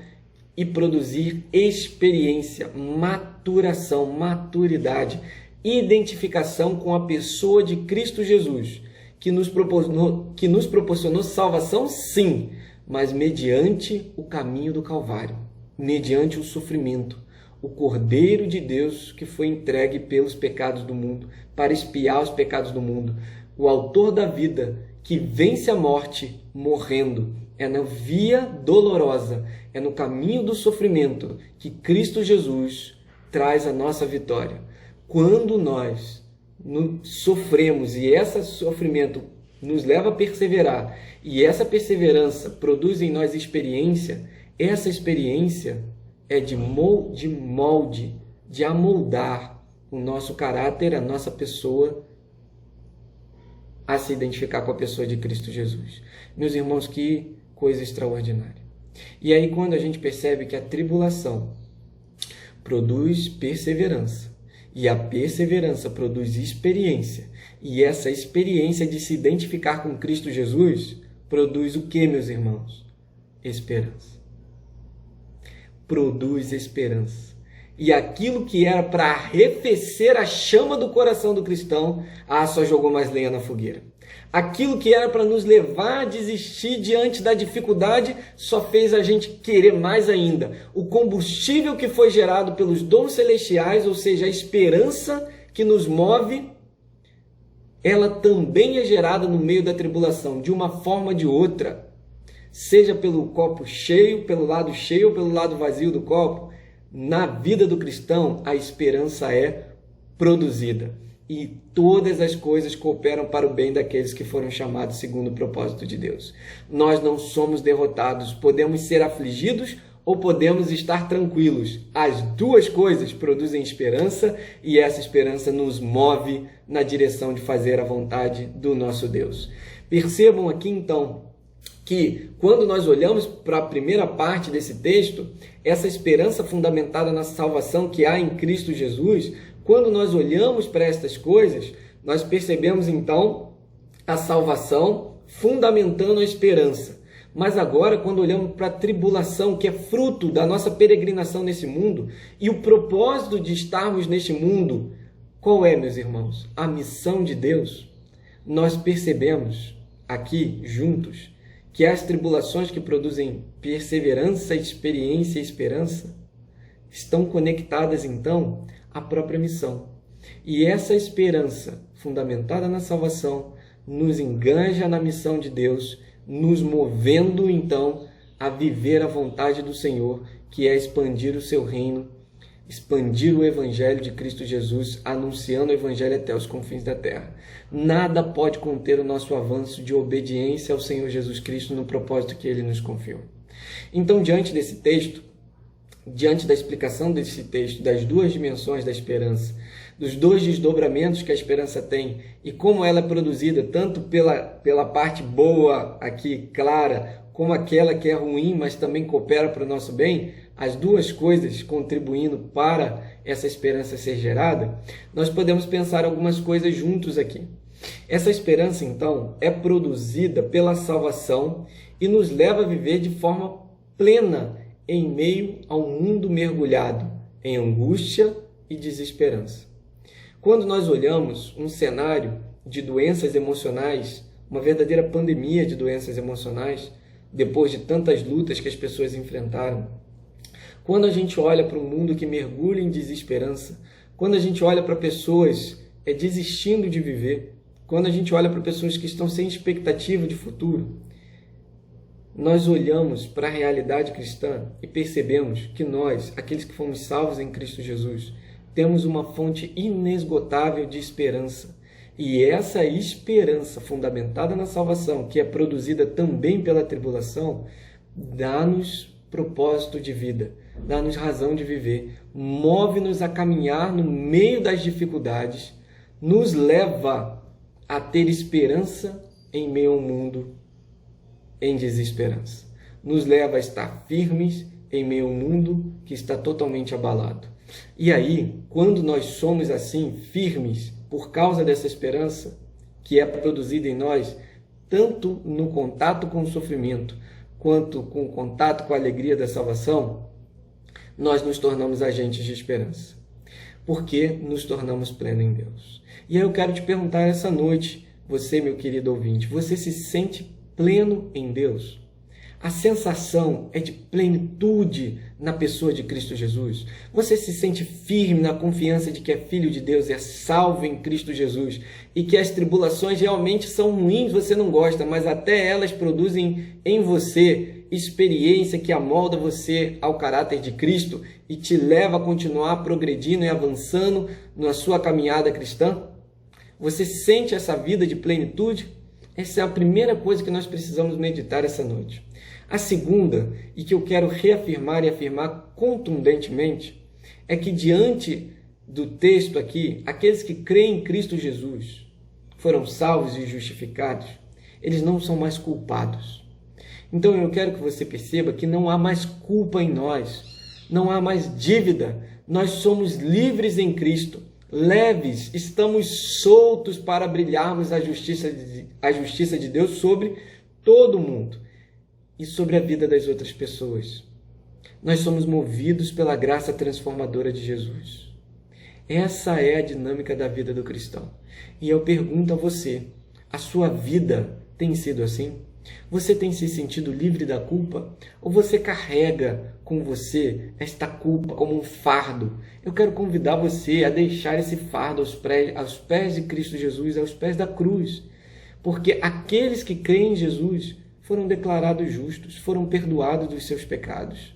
[SPEAKER 7] e produzir experiência, maturação, maturidade, identificação com a pessoa de Cristo Jesus, que nos proporcionou salvação, sim, mas mediante o caminho do Calvário, mediante o sofrimento, o Cordeiro de Deus que foi entregue pelos pecados do mundo, para expiar os pecados do mundo, o autor da vida, que vence a morte morrendo. É na via dolorosa, é no caminho do sofrimento que Cristo Jesus traz a nossa vitória. Quando nós sofremos e esse sofrimento nos leva a perseverar e essa perseverança produz em nós experiência, essa experiência é de molde, de amoldar o nosso caráter, a nossa pessoa, a se identificar com a pessoa de Cristo Jesus. Meus irmãos, que coisa extraordinária. E aí, quando a gente percebe que a tribulação produz perseverança, e a perseverança produz experiência, e essa experiência de se identificar com Cristo Jesus produz o que, meus irmãos? Esperança. Produz esperança. E aquilo que era para arrefecer a chama do coração do cristão, só jogou mais lenha na fogueira. Aquilo que era para nos levar a desistir diante da dificuldade, só fez a gente querer mais ainda. O combustível que foi gerado pelos dons celestiais, ou seja, a esperança que nos move, ela também é gerada no meio da tribulação, de uma forma ou de outra. Seja pelo copo cheio, pelo lado cheio ou pelo lado vazio do copo, na vida do cristão, a esperança é produzida. E todas as coisas cooperam para o bem daqueles que foram chamados segundo o propósito de Deus. Nós não somos derrotados. Podemos ser afligidos ou podemos estar tranquilos. As duas coisas produzem esperança e essa esperança nos move na direção de fazer a vontade do nosso Deus. Percebam aqui então que quando nós olhamos para a primeira parte desse texto, essa esperança fundamentada na salvação que há em Cristo Jesus, quando nós olhamos para estas coisas, nós percebemos então a salvação fundamentando a esperança. Mas agora, quando olhamos para a tribulação, que é fruto da nossa peregrinação nesse mundo, e o propósito de estarmos neste mundo, qual é, meus irmãos? A missão de Deus. Nós percebemos aqui, juntos, que as tribulações que produzem perseverança, experiência e esperança estão conectadas, então, à própria missão. E essa esperança, fundamentada na salvação, nos engaja na missão de Deus, nos movendo, então, a viver a vontade do Senhor, que é expandir o seu reino, expandir o Evangelho de Cristo Jesus, anunciando o Evangelho até os confins da terra. Nada pode conter o nosso avanço de obediência ao Senhor Jesus Cristo no propósito que Ele nos confiou. Então, diante desse texto, diante da explicação desse texto, das duas dimensões da esperança, dos dois desdobramentos que a esperança tem e como ela é produzida tanto pela parte boa aqui, clara, como aquela que é ruim, mas também coopera para o nosso bem, as duas coisas contribuindo para essa esperança ser gerada, nós podemos pensar algumas coisas juntos aqui. Essa esperança, então, é produzida pela salvação e nos leva a viver de forma plena em meio a um mundo mergulhado em angústia e desesperança. Quando nós olhamos um cenário de doenças emocionais, uma verdadeira pandemia de doenças emocionais, depois de tantas lutas que as pessoas enfrentaram, quando a gente olha para um mundo que mergulha em desesperança, quando a gente olha para pessoas desistindo de viver, quando a gente olha para pessoas que estão sem expectativa de futuro, nós olhamos para a realidade cristã e percebemos que nós, aqueles que fomos salvos em Cristo Jesus, temos uma fonte inesgotável de esperança. E essa esperança fundamentada na salvação, que é produzida também pela tribulação, dá-nos propósito de vida, dá-nos razão de viver, move-nos a caminhar no meio das dificuldades, nos leva a ter esperança em meio ao mundo em desesperança. Nos leva a estar firmes em meio ao mundo que está totalmente abalado. E aí, quando nós somos assim, firmes, por causa dessa esperança que é produzida em nós, tanto no contato com o sofrimento, quanto com o contato com a alegria da salvação, nós nos tornamos agentes de esperança. Porque nos tornamos plenos em Deus. E aí eu quero te perguntar essa noite, você, meu querido ouvinte, você se sente pleno em Deus? A sensação é de plenitude na pessoa de Cristo Jesus? Você se sente firme na confiança de que é filho de Deus, é salvo em Cristo Jesus e que as tribulações realmente são ruins, você não gosta, mas até elas produzem em você experiência que amolda você ao caráter de Cristo e te leva a continuar progredindo e avançando na sua caminhada cristã? Você sente essa vida de plenitude? Essa é a primeira coisa que nós precisamos meditar essa noite. A segunda, e que eu quero reafirmar e afirmar contundentemente, é que diante do texto aqui, aqueles que creem em Cristo Jesus foram salvos e justificados, eles não são mais culpados. Então eu quero que você perceba que não há mais culpa em nós, não há mais dívida, nós somos livres em Cristo, leves, estamos soltos para brilharmos a justiça de Deus sobre todo o mundo e sobre a vida das outras pessoas. Nós somos movidos pela graça transformadora de Jesus. Essa é a dinâmica da vida do cristão. E eu pergunto a você, a sua vida tem sido assim? Você tem se sentido livre da culpa? Ou você carrega com você esta culpa como um fardo? Eu quero convidar você a deixar esse fardo aos pés de Cristo Jesus, aos pés da cruz. Porque aqueles que creem em Jesus foram declarados justos, foram perdoados dos seus pecados.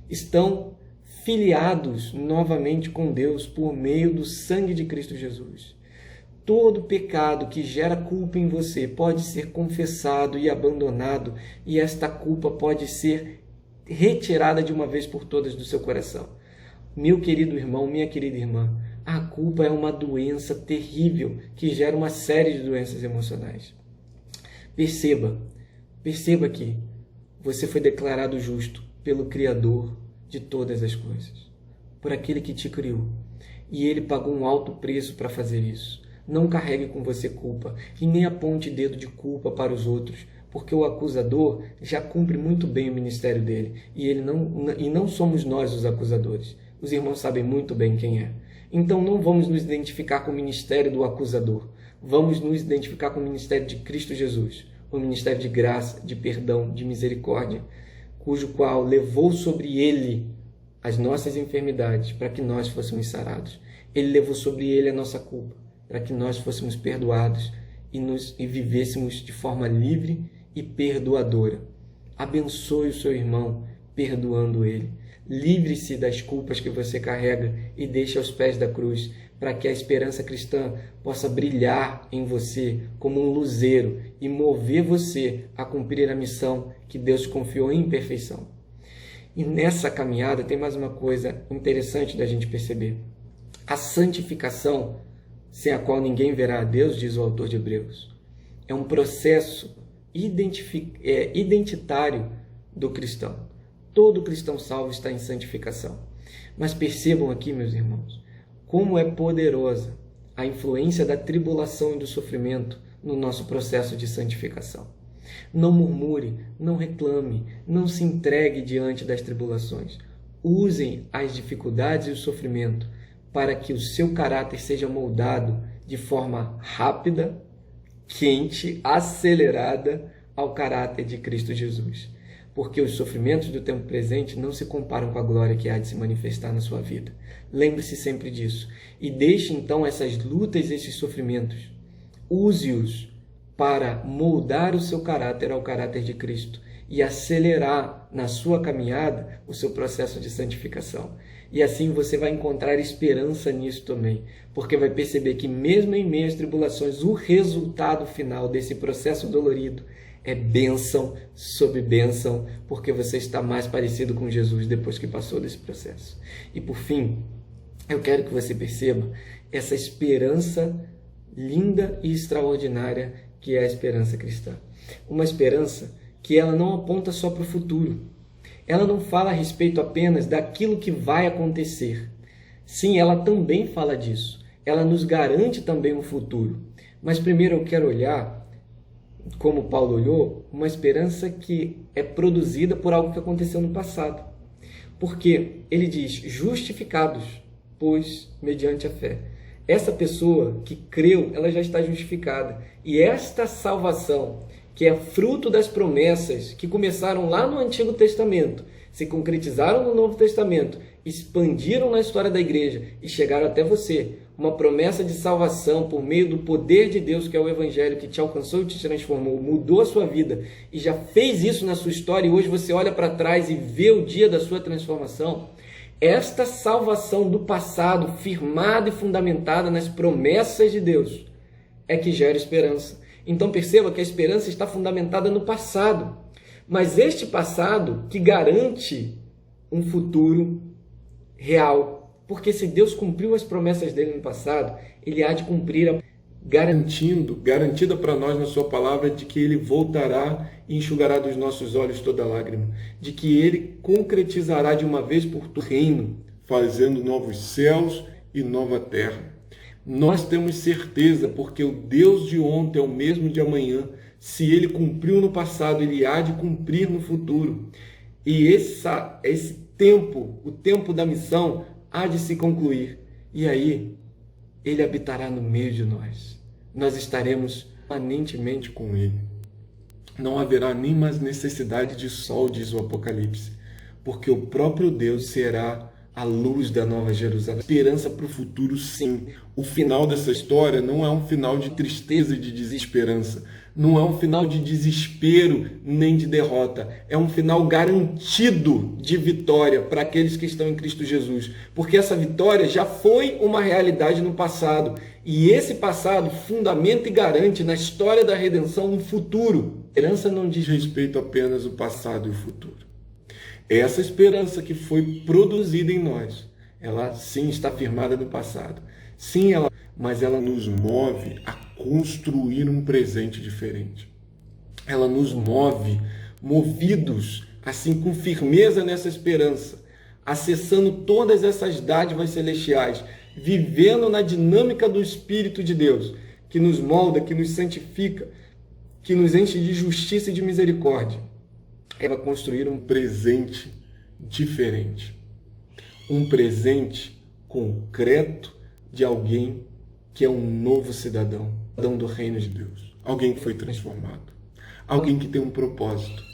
[SPEAKER 7] Estão filiados novamente com Deus por meio do sangue de Cristo Jesus. Todo pecado que gera culpa em você pode ser confessado e abandonado, e esta culpa pode ser retirada de uma vez por todas do seu coração. Meu querido irmão, minha querida irmã, a culpa é uma doença terrível que gera uma série de doenças emocionais. Perceba que você foi declarado justo pelo Criador de todas as coisas, por aquele que te criou, e ele pagou um alto preço para fazer isso. Não carregue com você culpa e nem aponte dedo de culpa para os outros, porque o acusador já cumpre muito bem o ministério dele e não somos nós os acusadores. Os irmãos sabem muito bem quem é. Então não vamos nos identificar com o ministério do acusador. Vamos nos identificar com o ministério de Cristo Jesus, o ministério de graça, de perdão, de misericórdia, cujo qual levou sobre ele as nossas enfermidades para que nós fôssemos sarados. Ele levou sobre ele a nossa culpa, para que nós fôssemos perdoados e vivêssemos de forma livre e perdoadora. Abençoe o seu irmão, perdoando ele. Livre-se das culpas que você carrega e deixe aos pés da cruz, para que a esperança cristã possa brilhar em você como um luzeiro e mover você a cumprir a missão que Deus confiou em perfeição. E nessa caminhada tem mais uma coisa interessante da gente perceber. A santificação, sem a qual ninguém verá a Deus, diz o autor de Hebreus, é um processo identitário do cristão. Todo cristão salvo está em santificação. Mas percebam aqui, meus irmãos, como é poderosa a influência da tribulação e do sofrimento no nosso processo de santificação. Não murmure, não reclame, não se entregue diante das tribulações. Usem as dificuldades e o sofrimento para que o seu caráter seja moldado de forma rápida, quente, acelerada ao caráter de Cristo Jesus. Porque os sofrimentos do tempo presente não se comparam com a glória que há de se manifestar na sua vida. Lembre-se sempre disso. E deixe então essas lutas e esses sofrimentos. Use-os para moldar o seu caráter ao caráter de Cristo e acelerar na sua caminhada o seu processo de santificação. E assim você vai encontrar esperança nisso também, porque vai perceber que mesmo em meio às tribulações, o resultado final desse processo dolorido é bênção sobre bênção, porque você está mais parecido com Jesus depois que passou desse processo. E por fim, eu quero que você perceba essa esperança linda e extraordinária que é a esperança cristã. Uma esperança que ela não aponta só para o futuro. Ela não fala a respeito apenas daquilo que vai acontecer. Sim, ela também fala disso. Ela nos garante também um futuro. Mas primeiro eu quero olhar, como Paulo olhou, uma esperança que é produzida por algo que aconteceu no passado. Porque ele diz, justificados, pois mediante a fé. Essa pessoa que creu, ela já está justificada. E esta salvação, que é fruto das promessas que começaram lá no Antigo Testamento, se concretizaram no Novo Testamento, expandiram na história da igreja e chegaram até você. Uma promessa de salvação por meio do poder de Deus, que é o Evangelho, que te alcançou e te transformou, mudou a sua vida e já fez isso na sua história, e hoje você olha para trás e vê o dia da sua transformação. Esta salvação do passado, firmada e fundamentada nas promessas de Deus, é que gera esperança. Então perceba que a esperança está fundamentada no passado, mas este passado que garante um futuro real, porque se Deus cumpriu as promessas dele no passado, ele há de cumprir
[SPEAKER 8] garantida para nós na sua palavra de que ele voltará e enxugará dos nossos olhos toda lágrima, de que ele concretizará de uma vez por todo o reino, fazendo novos céus e nova terra. Nós temos certeza, porque o Deus de ontem é o mesmo de amanhã. Se ele cumpriu no passado, ele há de cumprir no futuro. E esse tempo, o tempo da missão, há de se concluir. E aí, ele habitará no meio de nós. Nós estaremos permanentemente com ele. Não haverá nem mais necessidade de sol, diz o Apocalipse, porque o próprio Deus será a luz da Nova Jerusalém. Esperança para o futuro, sim. O final dessa história não é um final de tristeza e de desesperança. Não é um final de desespero nem de derrota. É um final garantido de vitória para aqueles que estão em Cristo Jesus. Porque essa vitória já foi uma realidade no passado. E esse passado fundamenta e garante na história da redenção um futuro. A esperança não diz respeito apenas ao passado e o futuro. Essa esperança que foi produzida em nós, ela sim está firmada no passado. Sim, mas ela nos move a construir um presente diferente. Ela nos move, movidos assim com firmeza nessa esperança, acessando todas essas dádivas celestiais, vivendo na dinâmica do Espírito de Deus, que nos molda, que nos santifica, que nos enche de justiça e de misericórdia. Ela vai construir um presente diferente. Um presente concreto de alguém que é um novo cidadão do reino de Deus. Alguém que foi transformado. Alguém que tem um propósito.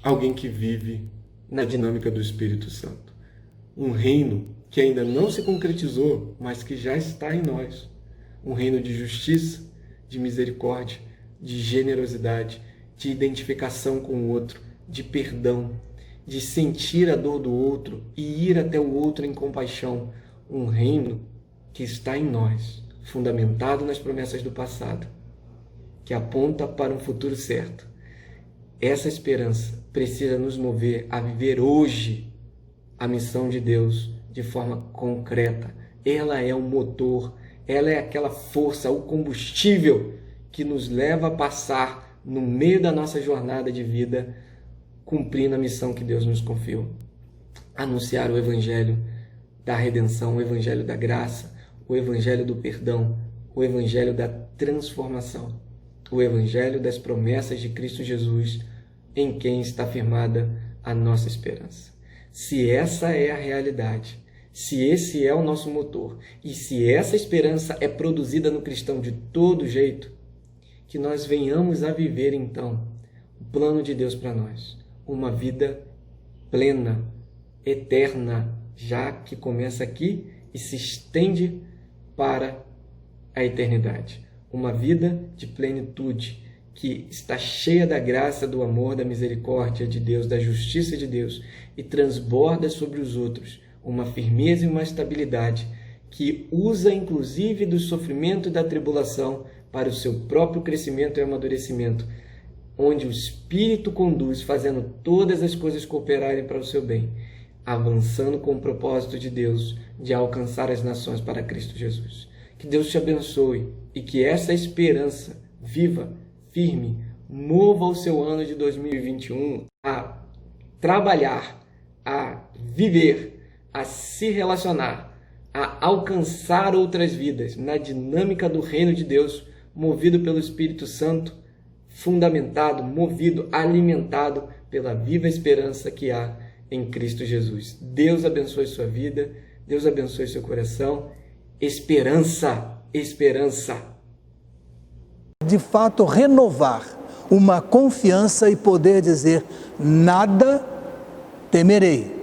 [SPEAKER 8] Alguém que vive na dinâmica do Espírito Santo. Um reino que ainda não se concretizou, mas que já está em nós. Um reino de justiça, de misericórdia, de generosidade, de identificação com o outro, de perdão, de sentir a dor do outro e ir até o outro em compaixão. Um reino que está em nós, fundamentado nas promessas do passado, que aponta para um futuro certo. Essa esperança precisa nos mover a viver hoje a missão de Deus de forma concreta. Ela é o motor, ela é aquela força, o combustível que nos leva a passar no meio da nossa jornada de vida, cumprindo a missão que Deus nos confiou. Anunciar o Evangelho da redenção, o Evangelho da graça, o Evangelho do perdão, o Evangelho da transformação, o Evangelho das promessas de Cristo Jesus, em quem está firmada a nossa esperança. Se essa é a realidade, se esse é o nosso motor, e se essa esperança é produzida no cristão de todo jeito, que nós venhamos a viver então o plano de Deus para nós. Uma vida plena, eterna, já que começa aqui e se estende para a eternidade. Uma vida de plenitude,
[SPEAKER 7] que está cheia da graça, do amor, da misericórdia de Deus, da justiça de Deus e transborda sobre os outros uma firmeza e uma estabilidade que usa inclusive do sofrimento e da tribulação para o seu próprio crescimento e amadurecimento, onde o Espírito conduz, fazendo todas as coisas cooperarem para o seu bem, avançando com o propósito de Deus de alcançar as nações para Cristo Jesus. Que Deus te abençoe e que essa esperança viva, firme, mova o seu ano de 2021 a trabalhar, a viver, a se relacionar, a alcançar outras vidas na dinâmica do reino de Deus, movido pelo Espírito Santo, fundamentado, movido, alimentado pela viva esperança que há em Cristo Jesus. Deus abençoe sua vida, Deus abençoe seu coração. Esperança, esperança.
[SPEAKER 1] De fato, renovar uma confiança e poder dizer: nada temerei.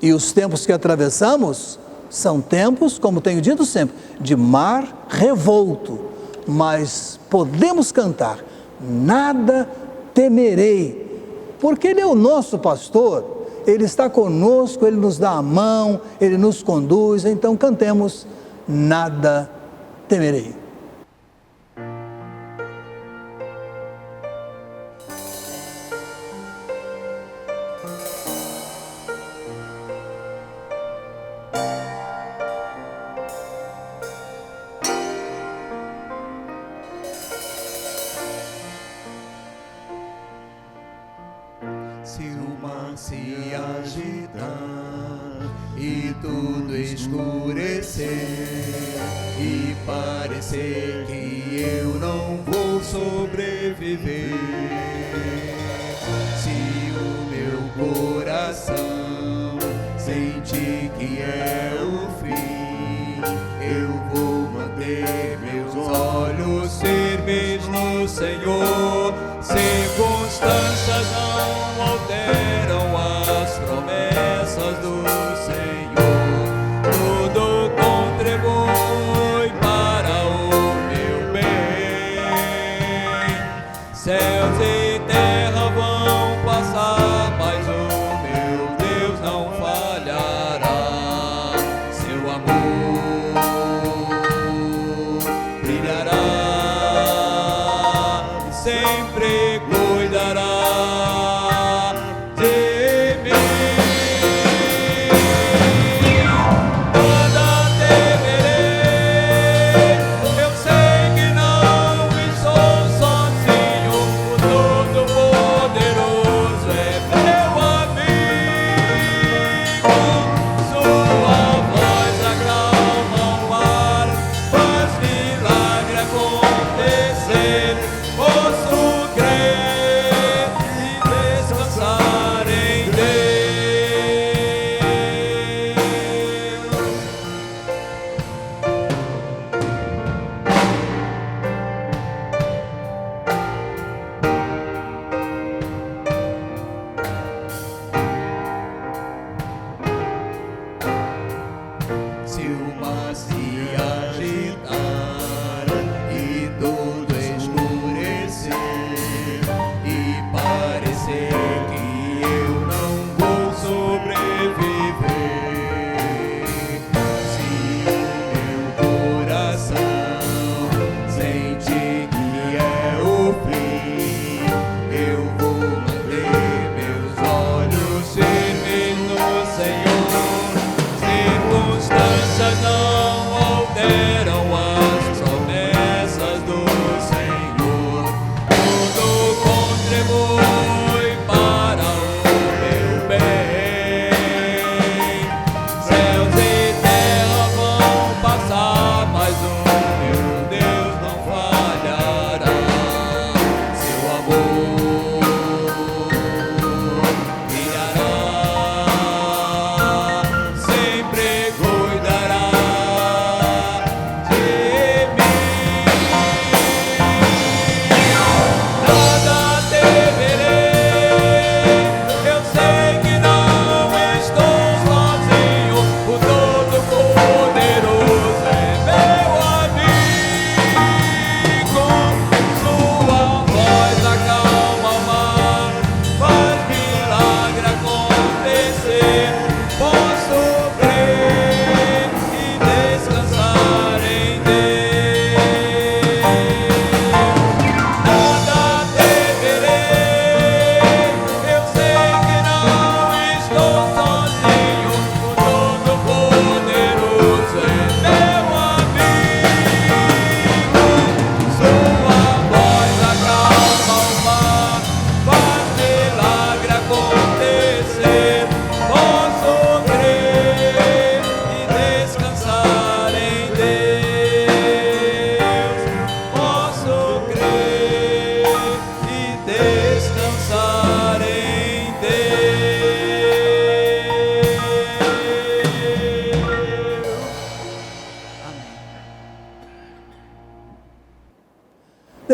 [SPEAKER 1] E os tempos que atravessamos são tempos, como tenho dito sempre, de mar revolto, mas podemos cantar: nada temerei, porque Ele é o nosso pastor, Ele está conosco, Ele nos dá a mão, Ele nos conduz. Então cantemos: nada temerei.
[SPEAKER 4] Se o mar se agitar e tudo escurecer e parecer que eu não vou sobreviver, se o meu coração sentir que é o fim, eu vou manter meus olhos firmes no Senhor. Circunstâncias não alteram as promessas do Senhor. Tudo contribui para o meu bem. Céus e terra vão passar, mas o meu Deus não falhará.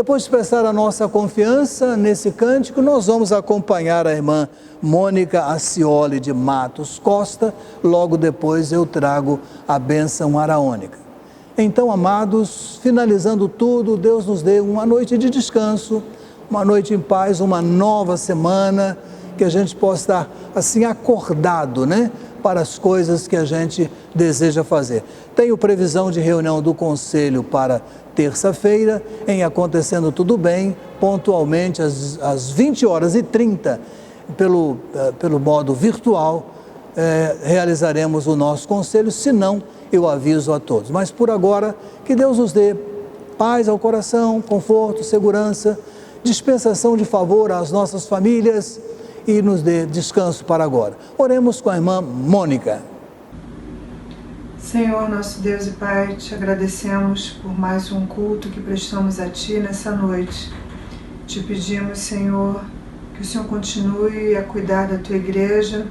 [SPEAKER 1] Depois de expressar a nossa confiança nesse cântico, nós vamos acompanhar a irmã Mônica Acioli de Matos Costa. Logo depois eu trago a bênção araônica. Então, amados, finalizando tudo, Deus nos dê uma noite de descanso, uma noite em paz, uma nova semana, que a gente possa estar assim acordado, né, para as coisas que a gente deseja fazer. Tenho previsão de reunião do Conselho para terça-feira, em Acontecendo Tudo Bem, pontualmente às 20h30, pelo modo virtual, realizaremos o nosso conselho, se não, eu aviso a todos. Mas por agora, que Deus nos dê paz ao coração, conforto, segurança, dispensação de favor às nossas famílias e nos dê descanso para agora. Oremos com a irmã Mônica.
[SPEAKER 9] Senhor, nosso Deus e Pai, te agradecemos por mais um culto que prestamos a Ti nessa noite. Te pedimos, Senhor, que o Senhor continue a cuidar da Tua igreja,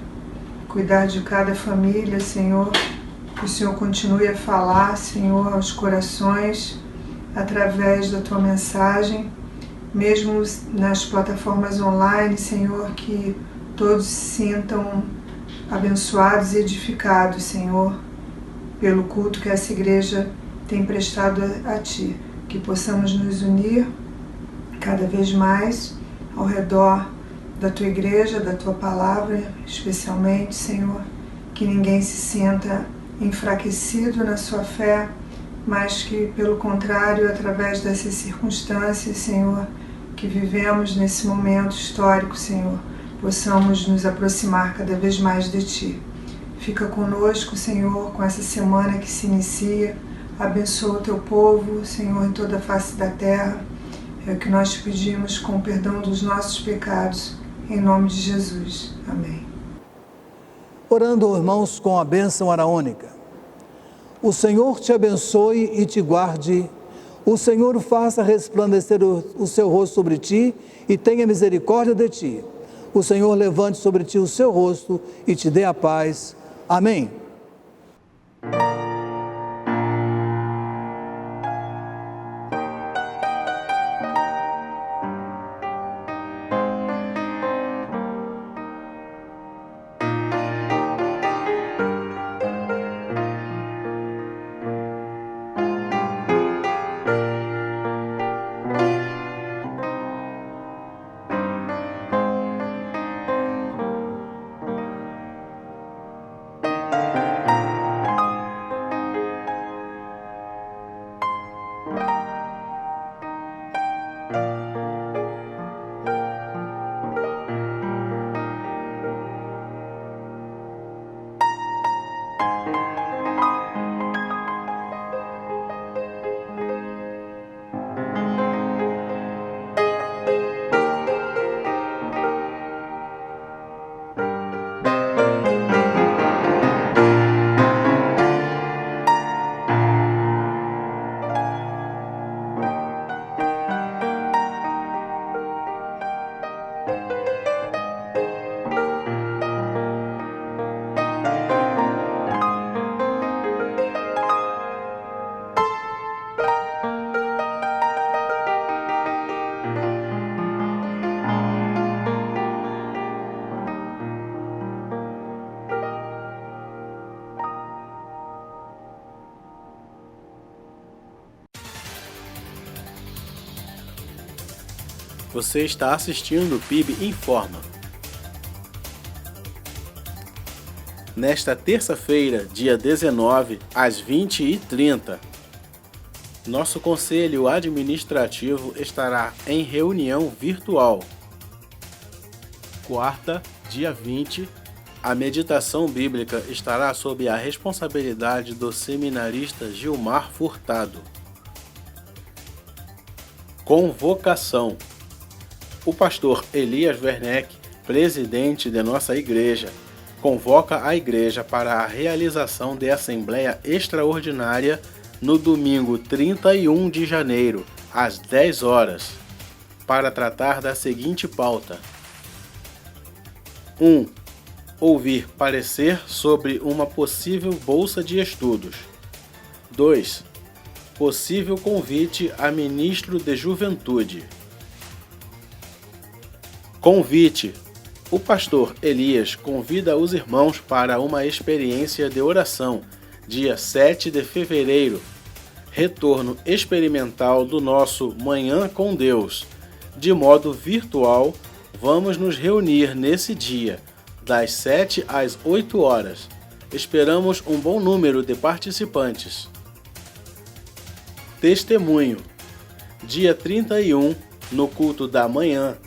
[SPEAKER 9] cuidar de cada família, Senhor, que o Senhor continue a falar, Senhor, aos corações, através da Tua mensagem, mesmo nas plataformas online, Senhor, que todos se sintam abençoados e edificados, Senhor, pelo culto que essa igreja tem prestado a Ti, que possamos nos unir cada vez mais ao redor da Tua igreja, da Tua palavra, especialmente, Senhor, que ninguém se sinta enfraquecido na sua fé, mas que, pelo contrário, através dessas circunstâncias, Senhor, que vivemos nesse momento histórico, Senhor, possamos nos aproximar cada vez mais de Ti. Fica conosco, Senhor, com essa semana que se inicia. Abençoa o Teu povo, Senhor, em toda a face da terra. É o que nós te pedimos com o perdão dos nossos pecados, em nome de Jesus. Amém.
[SPEAKER 1] Orando, irmãos, com a bênção araônica. O Senhor te abençoe e te guarde. O Senhor faça resplandecer o seu rosto sobre ti e tenha misericórdia de ti. O Senhor levante sobre ti o seu rosto e te dê a paz. Amém.
[SPEAKER 10] Você está assistindo o PIB Informa. Nesta terça-feira, dia 19, às 20h30, nosso Conselho Administrativo estará em reunião virtual. Quarta, dia 20, a meditação bíblica estará sob a responsabilidade do seminarista Gilmar Furtado. Convocação. O pastor Elias Werneck, presidente de nossa igreja, convoca a igreja para a realização de assembleia extraordinária no domingo 31 de janeiro, às 10 horas, para tratar da seguinte pauta: 1. Ouvir parecer sobre uma possível bolsa de estudos. 2. Possível convite a ministro de Juventude. Convite. O pastor Elias convida os irmãos para uma experiência de oração, dia 7 de fevereiro. Retorno experimental do nosso Manhã com Deus. De modo virtual, vamos nos reunir nesse dia, das 7 às 8 horas. Esperamos um bom número de participantes. Testemunho. Dia 31, no culto da manhã,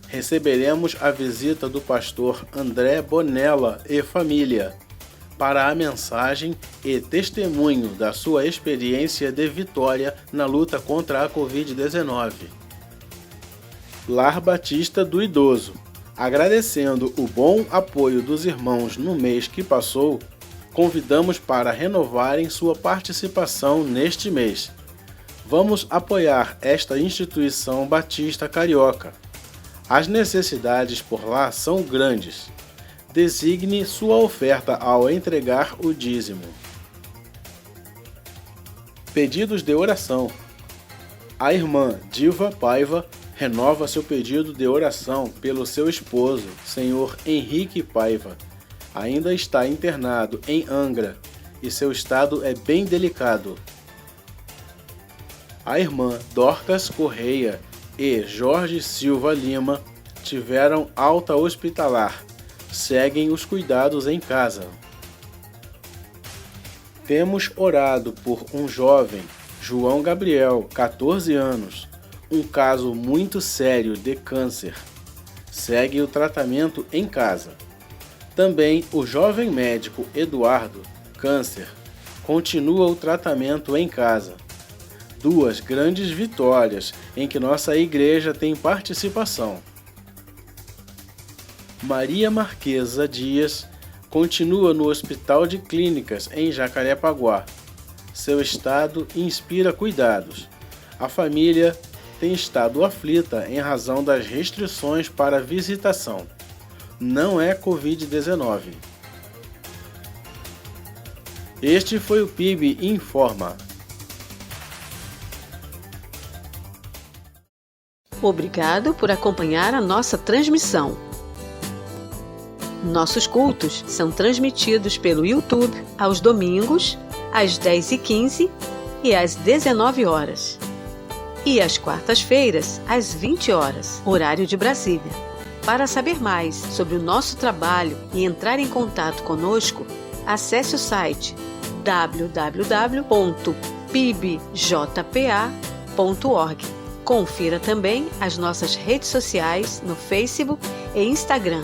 [SPEAKER 10] receberemos a visita do pastor André Bonella e família para a mensagem e testemunho da sua experiência de vitória na luta contra a Covid-19. Lar Batista do Idoso. Agradecendo o bom apoio dos irmãos no mês que passou, convidamos para renovarem sua participação neste mês. Vamos apoiar esta instituição batista carioca. As necessidades por lá são grandes. Designe sua oferta ao entregar o dízimo. Pedidos de oração. A irmã Diva Paiva renova seu pedido de oração pelo seu esposo, senhor Henrique Paiva. Ainda está internado em Angra e seu estado é bem delicado. A irmã Dorcas Correia e Jorge Silva Lima tiveram alta hospitalar. Seguem os cuidados em casa. Temos orado por um jovem, João Gabriel, 14 anos, um caso muito sério de câncer. Segue o tratamento em casa. Também o jovem médico Eduardo, câncer, continua o tratamento em casa. Duas grandes vitórias em que nossa igreja tem participação. Maria Marquesa Dias continua no Hospital de Clínicas em Jacarepaguá. Seu estado inspira cuidados. A família tem estado aflita em razão das restrições para visitação. Não é Covid-19. Este foi o PIB Informa.
[SPEAKER 11] Obrigado por acompanhar a nossa transmissão. Nossos cultos são transmitidos pelo YouTube aos domingos, às 10h15 e às 19 horas. E às quartas-feiras, às 20 horas, horário de Brasília. Para saber mais sobre o nosso trabalho e entrar em contato conosco, acesse o site www.pibjpa.org. Confira também as nossas redes sociais no Facebook e Instagram.